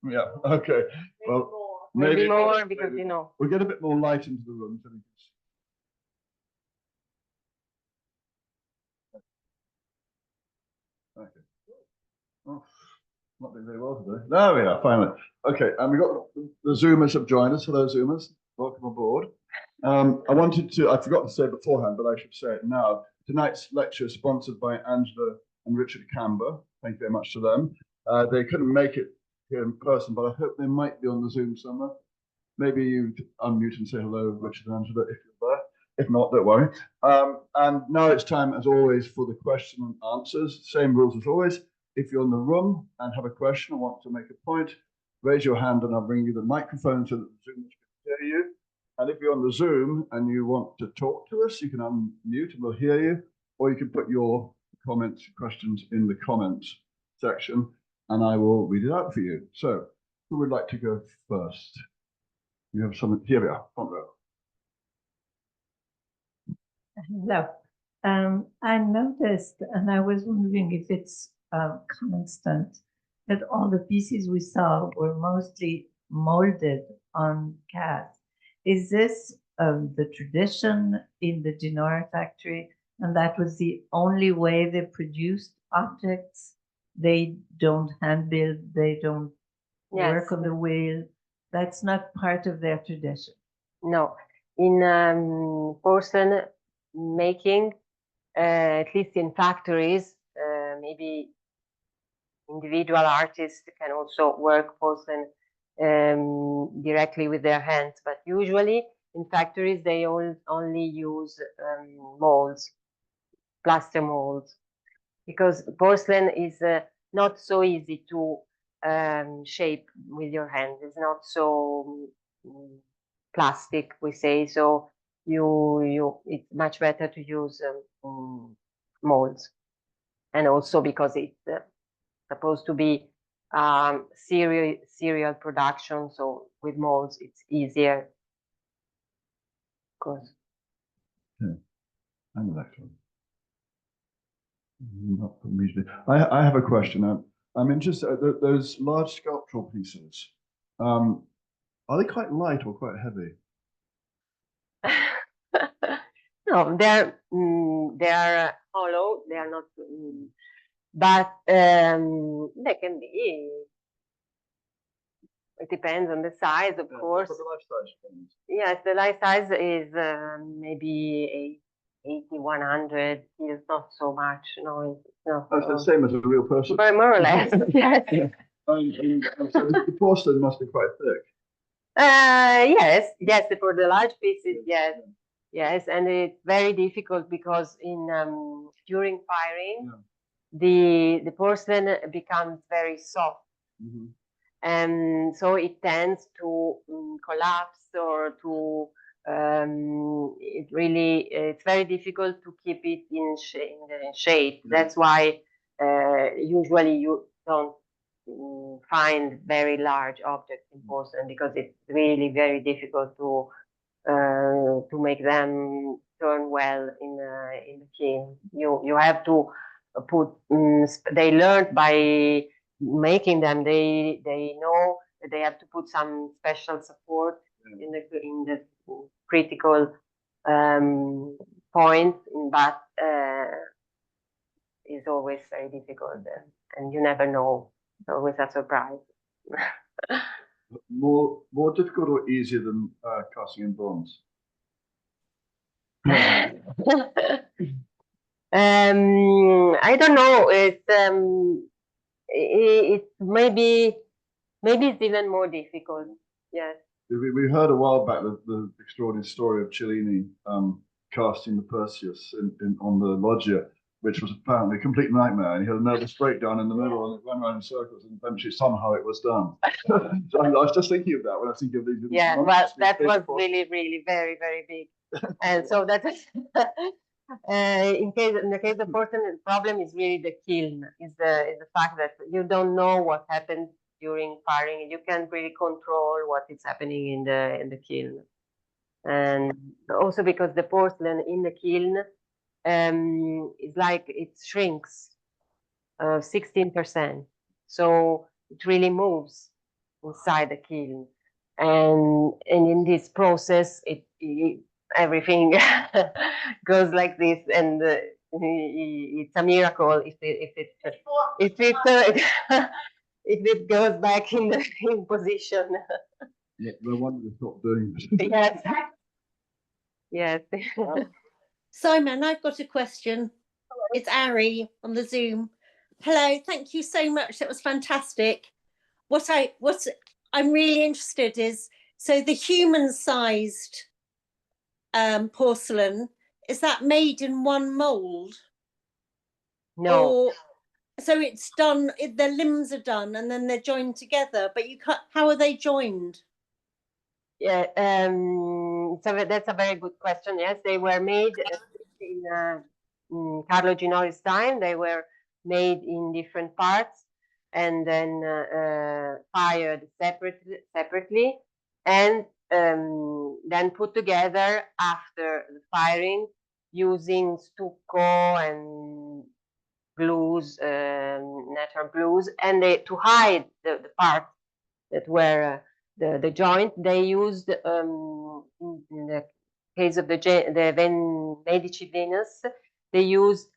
Yeah. Okay. Well, maybe more because maybe. We'll get a bit more light into the room. So we can see. Okay. Oh, not doing very well today. There we are. Finally. Okay. And we got the Zoomers have joined us. Hello, Zoomers. Welcome aboard. I forgot to say beforehand, but I should say it now. Tonight's lecture is sponsored by Angela and Richard Camber. Thank you very much to them. They couldn't make it here in person, but I hope they might be on the Zoom somewhere. Maybe you unmute and say hello, Richard and Angela, if you're there. If not, don't worry. And now it's time, as always, for the question and answers. Same rules as always. if you're in the room and have a question or want to make a point, raise your hand and I'll bring you the microphone so that the Zoomers can hear you. And if you're on the Zoom and you want to talk to us, you can unmute and we'll hear you, or you can put your comments, questions in the comments section, and I will read it out for you. So, who would like to go first? You have someone, here we are, front row. Hello. I noticed, and I was wondering if it's constant, that all the pieces we saw were mostly molded on cast. Is this the tradition in the Ginori factory, and that was the only way they produced objects? They don't hand build, they don't work on the wheel. That's not part of their tradition. No, in porcelain making, at least in factories, maybe individual artists can also work porcelain directly with their hands, but usually in factories they only use molds, plaster molds, because porcelain is not so easy to shape with your hands. It's not so plastic, we say, so it's much better to use molds, and also because it's supposed to be serial production, so with molds it's easier. Of course. Yeah, I know that one. Not immediately. I have a question. I'm interested. Those large sculptural pieces. Are they quite light or quite heavy? No, they're hollow. They are not, but they can be. It depends on the size, of course. The life size. Yes, the life size is maybe 80, 100. It's not so much. No, it's not. That's the same as a real person. More or less, yes. So the porcelain must be quite thick. Yes, for the large pieces, yes, and it's very difficult because in during firing, the porcelain becomes very soft, and so it tends to collapse or to it's very difficult to keep it in shape. That's why usually you don't find very large objects in porcelain, because it's really very difficult to make them turn well in the kiln. You have to put. They learned by making them. They know that they have to put some special support in the critical point, but it's always very difficult, and you never know. It's always a surprise. More difficult or easier than casting in bronze? I don't know. It's maybe it's even more difficult. Yes. We heard a while back the extraordinary story of Cellini casting the Perseus on the loggia, which was apparently a complete nightmare. And he had a nervous breakdown in the middle, and it went around in circles, and eventually somehow it was done. So I was just thinking of that when I think of these. Yeah, well, that was really, really very, very big. And so that is in the case of porcelain, the problem is really the kiln. Is the fact that you don't know what happens during firing, and you can't really control what is happening in the kiln. And also because the porcelain in the kiln is like it shrinks 16%, so it really moves inside the kiln, and in this process everything goes like this, and it's a miracle if it goes back in position. Yeah, no wonder they stopped doing this. Yes. Simon, I've got a question. Hello. It's Ari on the Zoom. Hello, thank you so much. That was fantastic. What I'm really interested is, so the human-sized porcelain, is that made in one mold? No. Or So it's done. Their limbs are done, and then they're joined together. But you can't. How are they joined? Yeah, that's a very good question. Yes, they were made in Carlo Ginori's time. They were made in different parts and then fired separately, and then put together after the firing using stucco and glues, natural glues, and to hide the parts that were the joint. They used in the case of the Medici Venus, they used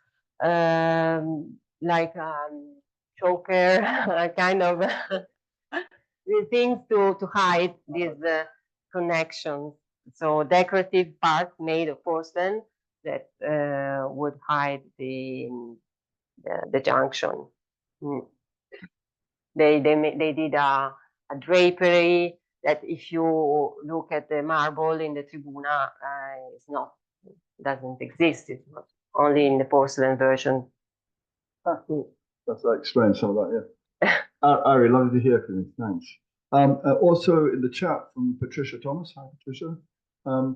like choker kind of things to hide these connections. So decorative parts made of porcelain that would hide the junction. Mm. They did a drapery that, if you look at the marble in the Tribuna, doesn't exist. It's not only in the porcelain version. That explains some of that, yeah. Ari, lovely to hear from you. Thanks. Also in the chat from Patricia Thomas. Hi, Patricia.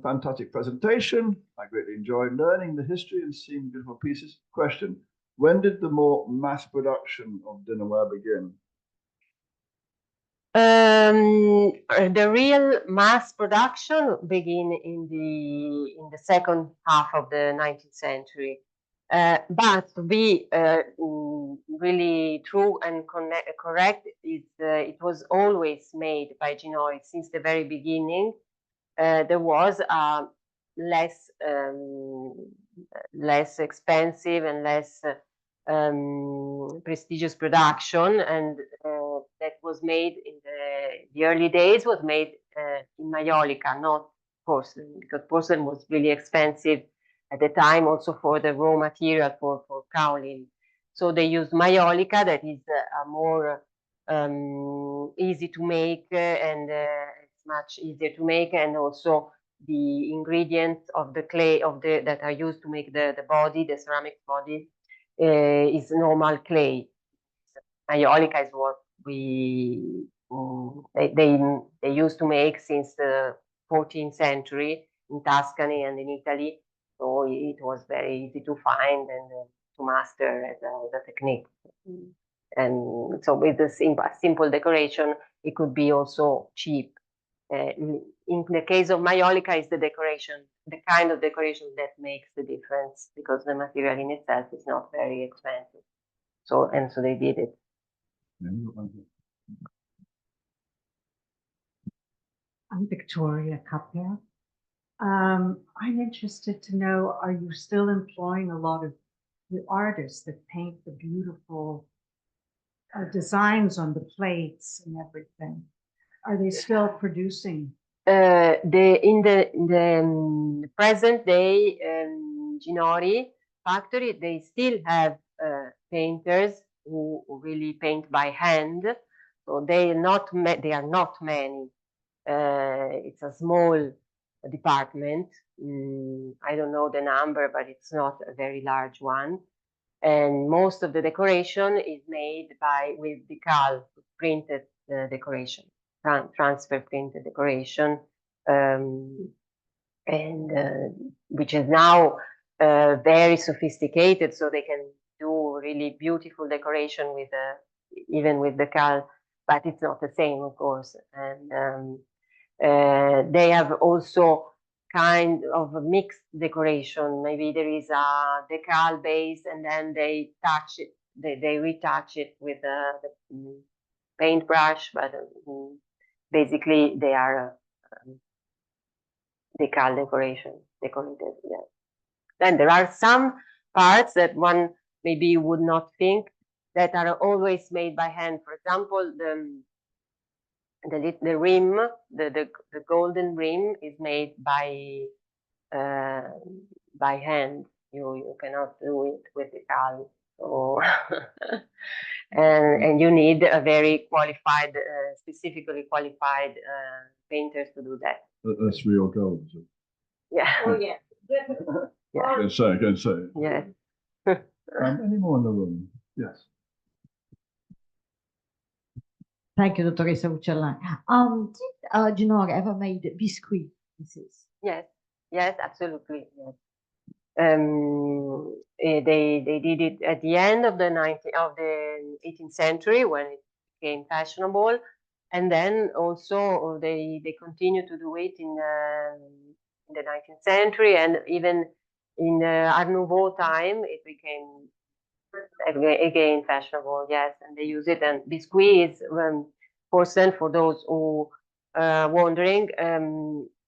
Fantastic presentation. I greatly enjoyed learning the history and seeing beautiful pieces. Question: when did the more mass production of dinnerware begin? The real mass production began in the second half of the 19th century. But to be really true and correct, it was always made by Ginori since the very beginning. There was a less expensive and less prestigious production, and that was made in the early days, was made in maiolica, not porcelain, because porcelain was really expensive at the time, also for the raw material for cowling. So they used maiolica, that is more easy to make, and it's much easier to make, and also the ingredients of the clay that are used to make the body, the ceramic body, is normal clay. Maiolica is what they used to make since the 14th century in Tuscany and in Italy. So it was very easy to find and to master as a technique. And so with the simple decoration, it could be also cheap. In the case of maiolica, it's the decoration, the kind of decoration that makes the difference, because the material in itself is not very expensive. So they did it. I'm Victoria Capia. I'm interested to know, are you still employing a lot of the artists that paint the beautiful designs on the plates and everything? Are they still producing? In the present day Ginori factory, they still have painters who really paint by hand. So they are not many. It's a small department. I don't know the number, but it's not a very large one. And most of the decoration is made with decal, printed decoration, transfer printed decoration, which is now very sophisticated, so they can do really beautiful decoration with even with decal, but it's not the same, of course. And they have also kind of a mixed decoration. Maybe there is a decal base, and then they touch it, they retouch it with the paintbrush, but basically they are decal decorated. Yeah. Then there are some parts that one maybe would not think that are always made by hand. For example, the rim, the golden rim is made by hand. You cannot do it with decal. So and you need a very qualified, specifically qualified painters to do that. That's real gold, is it? Yeah. Oh yeah. Yeah. Go and say. Yes. Any more in the room? Yes. Thank you, Dottoressa Rucellai. Did Ginori ever made biscuit pieces? Yes, yes, absolutely. Yes. They did it at the end of the 18th century when it became fashionable, and then also they continued to do it in the 19th century, and even in Art Nouveau time it became again fashionable. Yes, and they use it. And biscuit is porcelain, for those who wondering,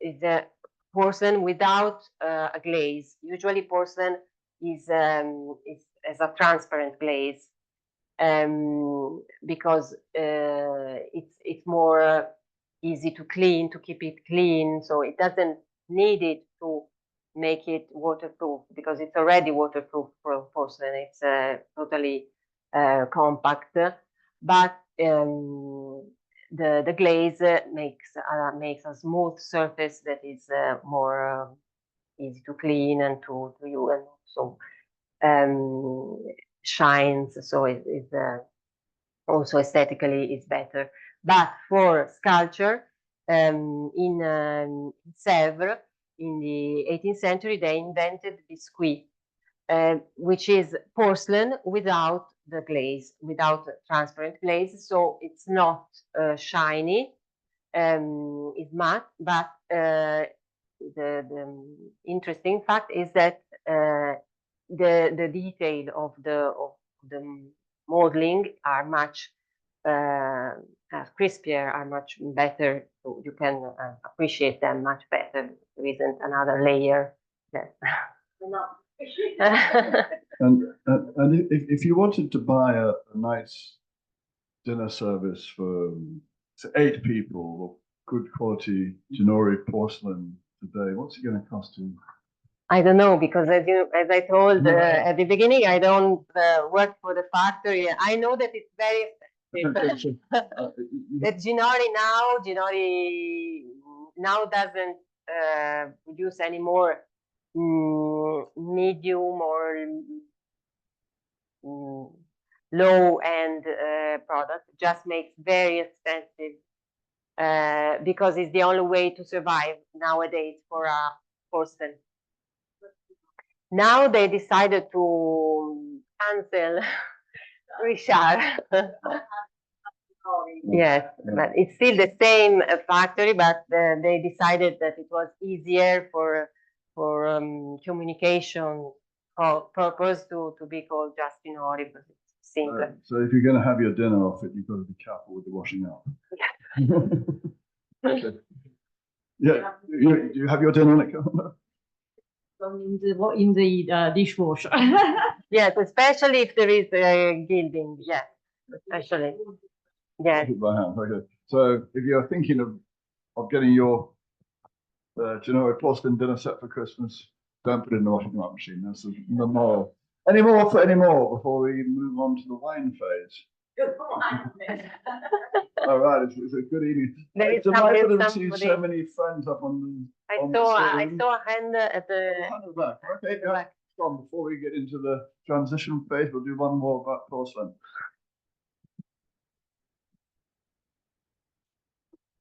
is a porcelain without a glaze. Usually porcelain is as a transparent glaze, because it's more easy to clean, to keep it clean, so it doesn't need it to make it waterproof, because it's already waterproof for porcelain. It's totally compact, but the glaze makes a smooth surface that is more easy to clean and to use, and also shines, so it's also aesthetically is better. But for sculpture, in Sèvres in the 18th century, they invented biscuit, which is porcelain without the glaze, without transparent glaze. So it's not shiny, it's matte, but the interesting fact is that the detail of the modeling are much crispier, are much better. So you can appreciate them much better. There isn't another layer. And if you wanted to buy a nice dinner service for 8 people, good quality Ginori porcelain today, what's it going to cost you? I don't know, because as I told at the beginning, I don't work for the factory. I know that it's very expensive. That Ginori now doesn't produce anymore medium or low-end product. Just makes very expensive because it's the only way to survive nowadays for a porcelain. Now they decided to cancel Richard. Yes, but it's still the same factory, but they decided that it was easier for communication purpose to be called just Ginori, because it's simpler. So if you're going to have your dinner off it, you've got to be careful with the washing up. Okay. Yeah, do you have your dinner on it? In the dishwasher. Yes, especially if there is gilding. Yes, especially. Yes. By hand. Okay. So if you're thinking of getting your Ginori porcelain dinner set for Christmas, don't put it in the washing up machine. That's the moral. Any more before we move on to the wine phase? All right, it's a good evening. It's delightful to receive so many friends up on the. I saw a hand at the back. Okay, yeah. Before we get into the transition phase, we'll do one more about porcelain.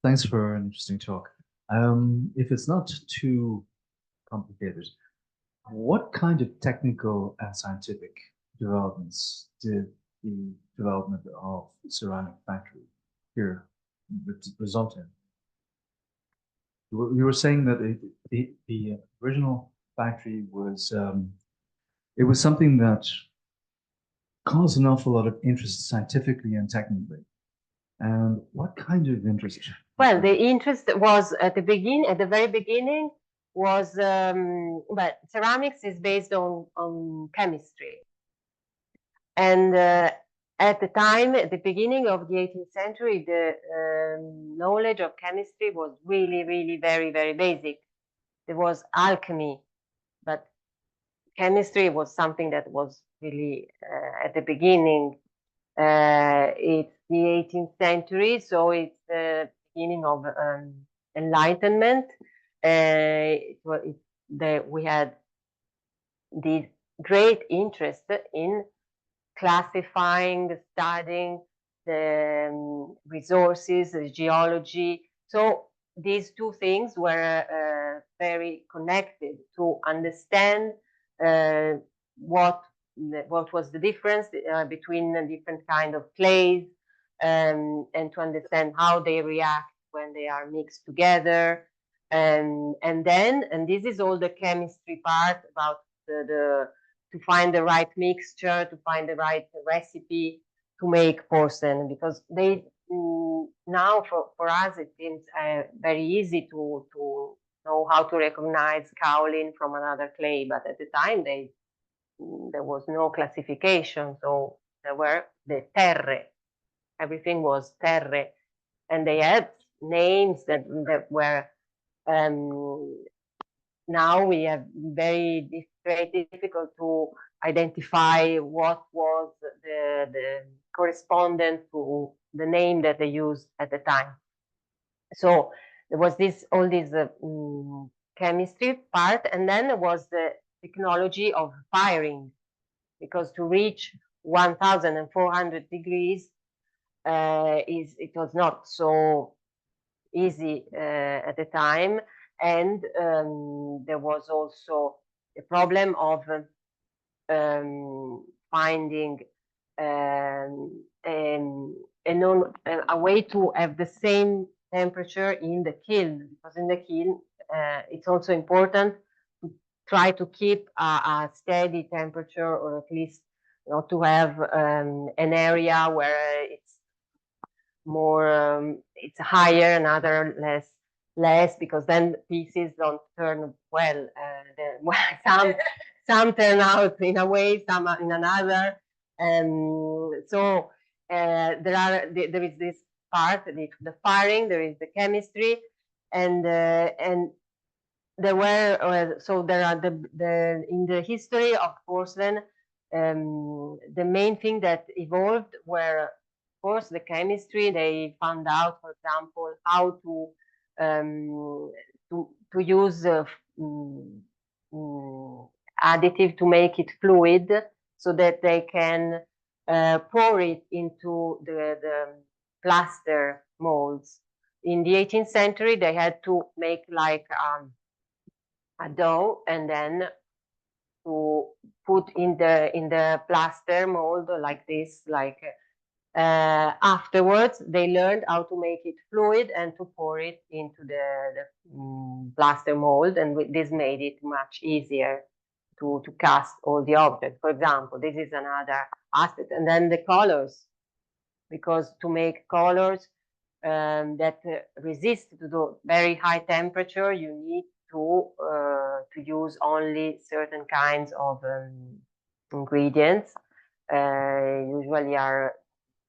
Thanks for an interesting talk. If it's not too complicated, what kind of technical and scientific developments did the development of ceramic factory here result in? You were saying that the original factory was it was something that caused an awful lot of interest scientifically and technically. And what kind of interest? Well, the interest was at the very beginning was, but ceramics is based on chemistry. And at the time, at the beginning of the 18th century, the knowledge of chemistry was really, really very, very basic. There was alchemy, but chemistry was something that was really at the beginning. It's the 18th century, so it's the beginning of Enlightenment. We had this great interest in classifying, studying resources, the geology. So these two things were very connected to understand what was the difference between the different kind of clays, and to understand how they react when they are mixed together. And this is all the chemistry part about to find the right mixture, to find the right recipe to make porcelain, because they now for us it seems very easy to know how to recognize kaolin from another clay, but at the time there was no classification, so there were the terre, everything was terre, and they had names that were now we have very difficult to identify what was the correspondent to the name that they used at the time. So there was all this chemistry part, and then there was the technology of firing, because to reach 1,400 degrees it was not so easy at the time, and there was also a problem of finding a way to have the same temperature in the kiln, because in the kiln it's also important to try to keep a steady temperature, or at least to have an area where it's more it's higher and other less, because then pieces don't turn well. Some turn out in a way, some in another, so there is this part, the firing, there is the chemistry, and there were so there are in the history of porcelain, the main thing that evolved were, of course, the chemistry. They found out, for example, how to use additive to make it fluid, so that they can pour it into the plaster molds. In the 18th century, they had to make like a dough, and then to put in the plaster mold like this, like afterwards they learned how to make it fluid and to pour it into the plaster mold, and this made it much easier to cast all the objects. For example, this is another aspect. And then the colors, because to make colors that resist to the very high temperature, you need to use only certain kinds of ingredients, usually are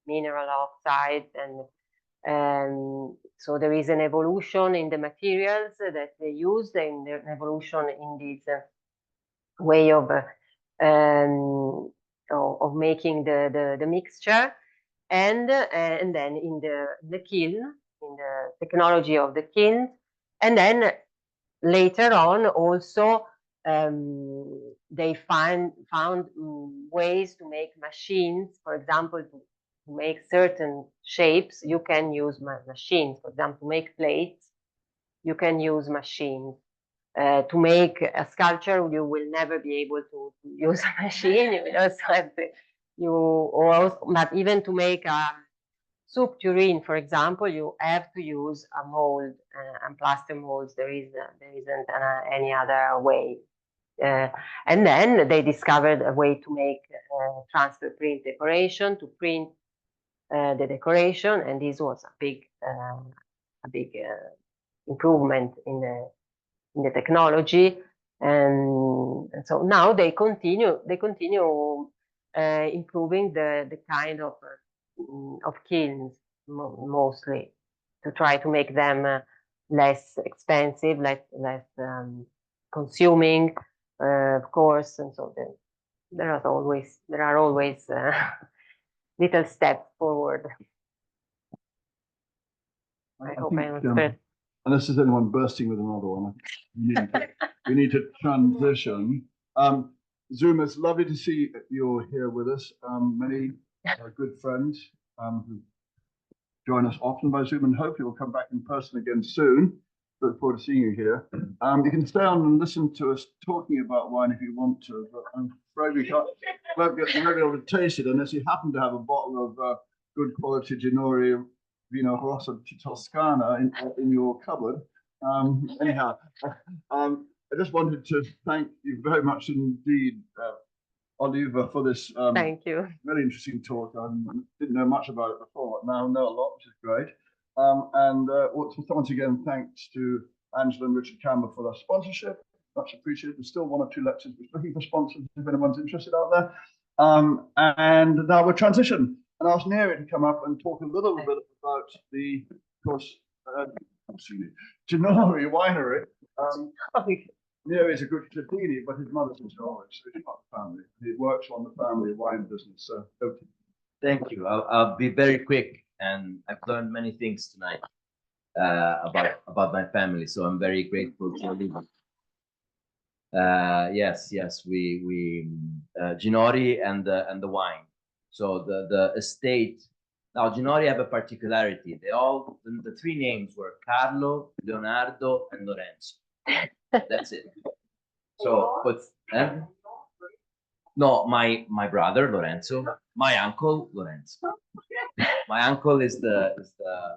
mineral oxides, and so there is an evolution in the materials that they use, and an evolution in this way of making the mixture, and then in the kiln, in the technology of the kiln, and then later on also they found ways to make machines. For example, to make certain shapes, you can use machines. For example, to make plates, you can use machines. To make a sculpture, you will never be able to use a machine. You will also have to, but even to make a soup tureen, for example, you have to use a mold and plaster molds. There isn't any other way. And then they discovered a way to make transfer print decoration, to print the decoration, and this was a big improvement in the technology. And so now they continue improving the kind of kilns, mostly, to try to make them less expensive, less consuming, of course. And so there are always little steps forward. I hope I understood. Unless there's anyone bursting with another one, we need to transition. Zoom, it's lovely to see you're here with us. Many good friends who've join us often by Zoom, and hopefully we'll come back in person again soon. Look forward to seeing you here. You can stay on and listen to us talking about wine if you want to, but I'm afraid we won't be able to taste it unless you happen to have a bottle of good quality Ginori Vino Rosso di Toscana in your cupboard. Anyhow, I just wanted to thank you very much indeed, Oliva, for this Thank you. very interesting talk. I didn't know much about it before, but now know a lot, which is great. Once again, thanks to Angela and Richard Campbell for their sponsorship. Much appreciated. There's still one or two lectures looking for sponsors if anyone's interested out there. And now we'll transition and ask Neri to come up and talk a little bit about the, of course, Ginori winery. Neri is a good Cittadini, but his mother's in Florence, so he's part of the family. He works on the family wine business. So, okay. Thank you. I'll be very quick, and I've learned many things tonight about my family. So I'm very grateful to Oliva. Yes, we Ginori and the wine. So the estate. Now Ginori have a particularity. The three names were Carlo, Leonardo, and Lorenzo. That's it. So, but no, my brother Lorenzo, my uncle Lorenzo. My uncle is the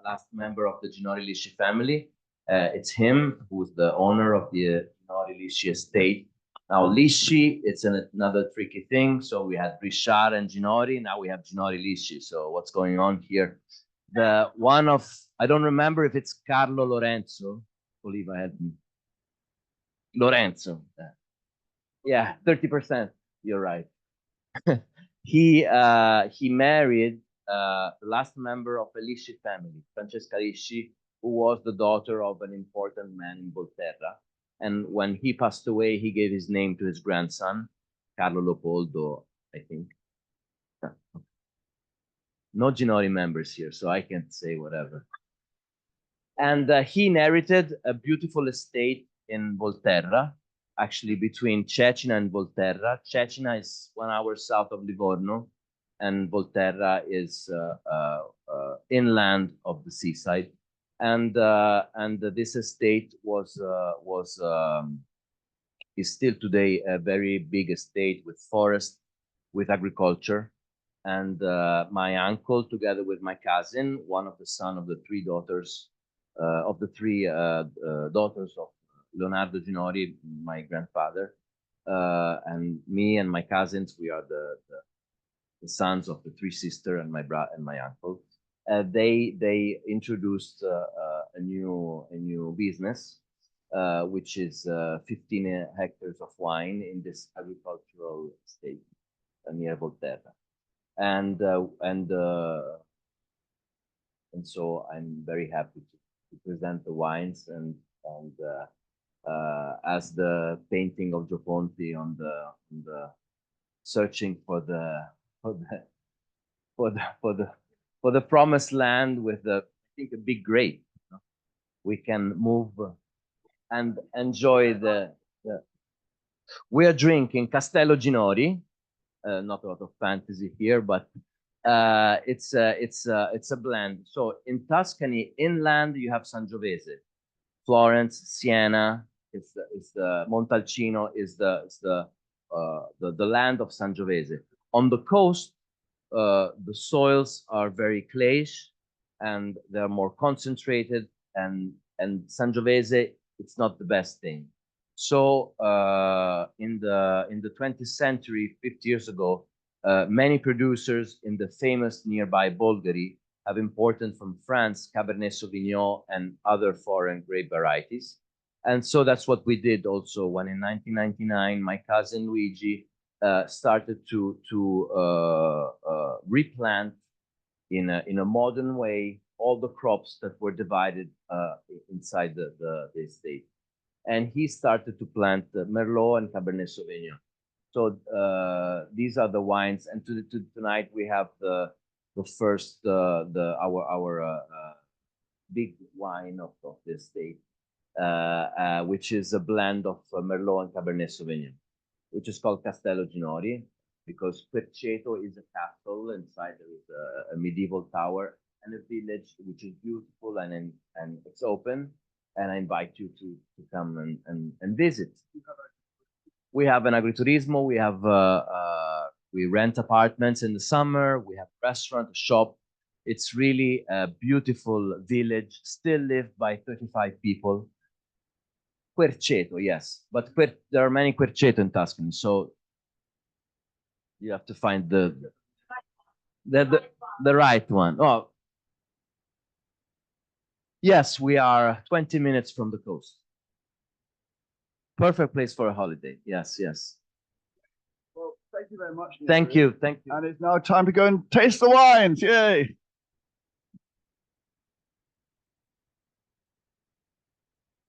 last member of the Ginori Lisci family. It's him who's the owner of the Ginori Lisci estate. Now Lisci, it's another tricky thing. So we had Richard and Ginori. Now we have Ginori Lisci. So what's going on here? I don't remember if it's Carlo Lorenzo. Oliva had me. Lorenzo. Yeah, 30%. You're right. He married the last member of the Lisci family, Francesca Lisci, who was the daughter of an important man in Volterra. And when he passed away, he gave his name to his grandson, Carlo Leopoldo, I think. No Ginori members here, so I can't say whatever. And he inherited a beautiful estate in Volterra, actually between Cecina and Volterra. Cecina is 1 hour south of Livorno, and Volterra is inland of the seaside. And this estate is still today a very big estate with forest, with agriculture. And my uncle, together with my cousin, one of the son of the three daughters of Leonardo Ginori, my grandfather, and me and my cousins, we are the sons of the three sisters and my brother and my uncle. They introduced a new business, which is 15 hectares of wine in this agricultural estate near Volterra, and so I'm very happy to present the wines and as the painting of Gioponti on the searching for the promised land with I think a big grape. We can move and enjoy we are drinking Castello Ginori. Not a lot of fantasy here, but it's a blend. So in Tuscany, inland you have Sangiovese, Florence, Siena. It's the Montalcino is the land of Sangiovese. On the coast, the soils are very clayish and they're more concentrated, and Sangiovese, it's not the best thing. So in the 20th century, 50 years ago, many producers in the famous nearby Bolgheri have imported from France Cabernet Sauvignon and other foreign grape varieties. And so that's what we did also when in 1999, my cousin Luigi started to replant in a modern way all the crops that were divided inside the estate. And he started to plant Merlot and Cabernet Sauvignon. So these are the wines. And tonight we have the first our big wine of the estate, which is a blend of Merlot and Cabernet Sauvignon, which is called Castello Ginori, because Querceto is a castle. Inside there is a medieval tower, and a village which is beautiful and it's open. And I invite you to come and visit. We have an agriturismo. We rent apartments in the summer. We have a restaurant, a shop. It's really a beautiful village, still lived by 35 people. Querceto, yes, but there are many Querceto in Tuscany, so you have to find the right one. Oh, yes, we are 20 minutes from the coast. Perfect place for a holiday. Yes, yes. Well, thank you very much. Thank you. Thank you. And it's now time to go and taste the wines. Yay!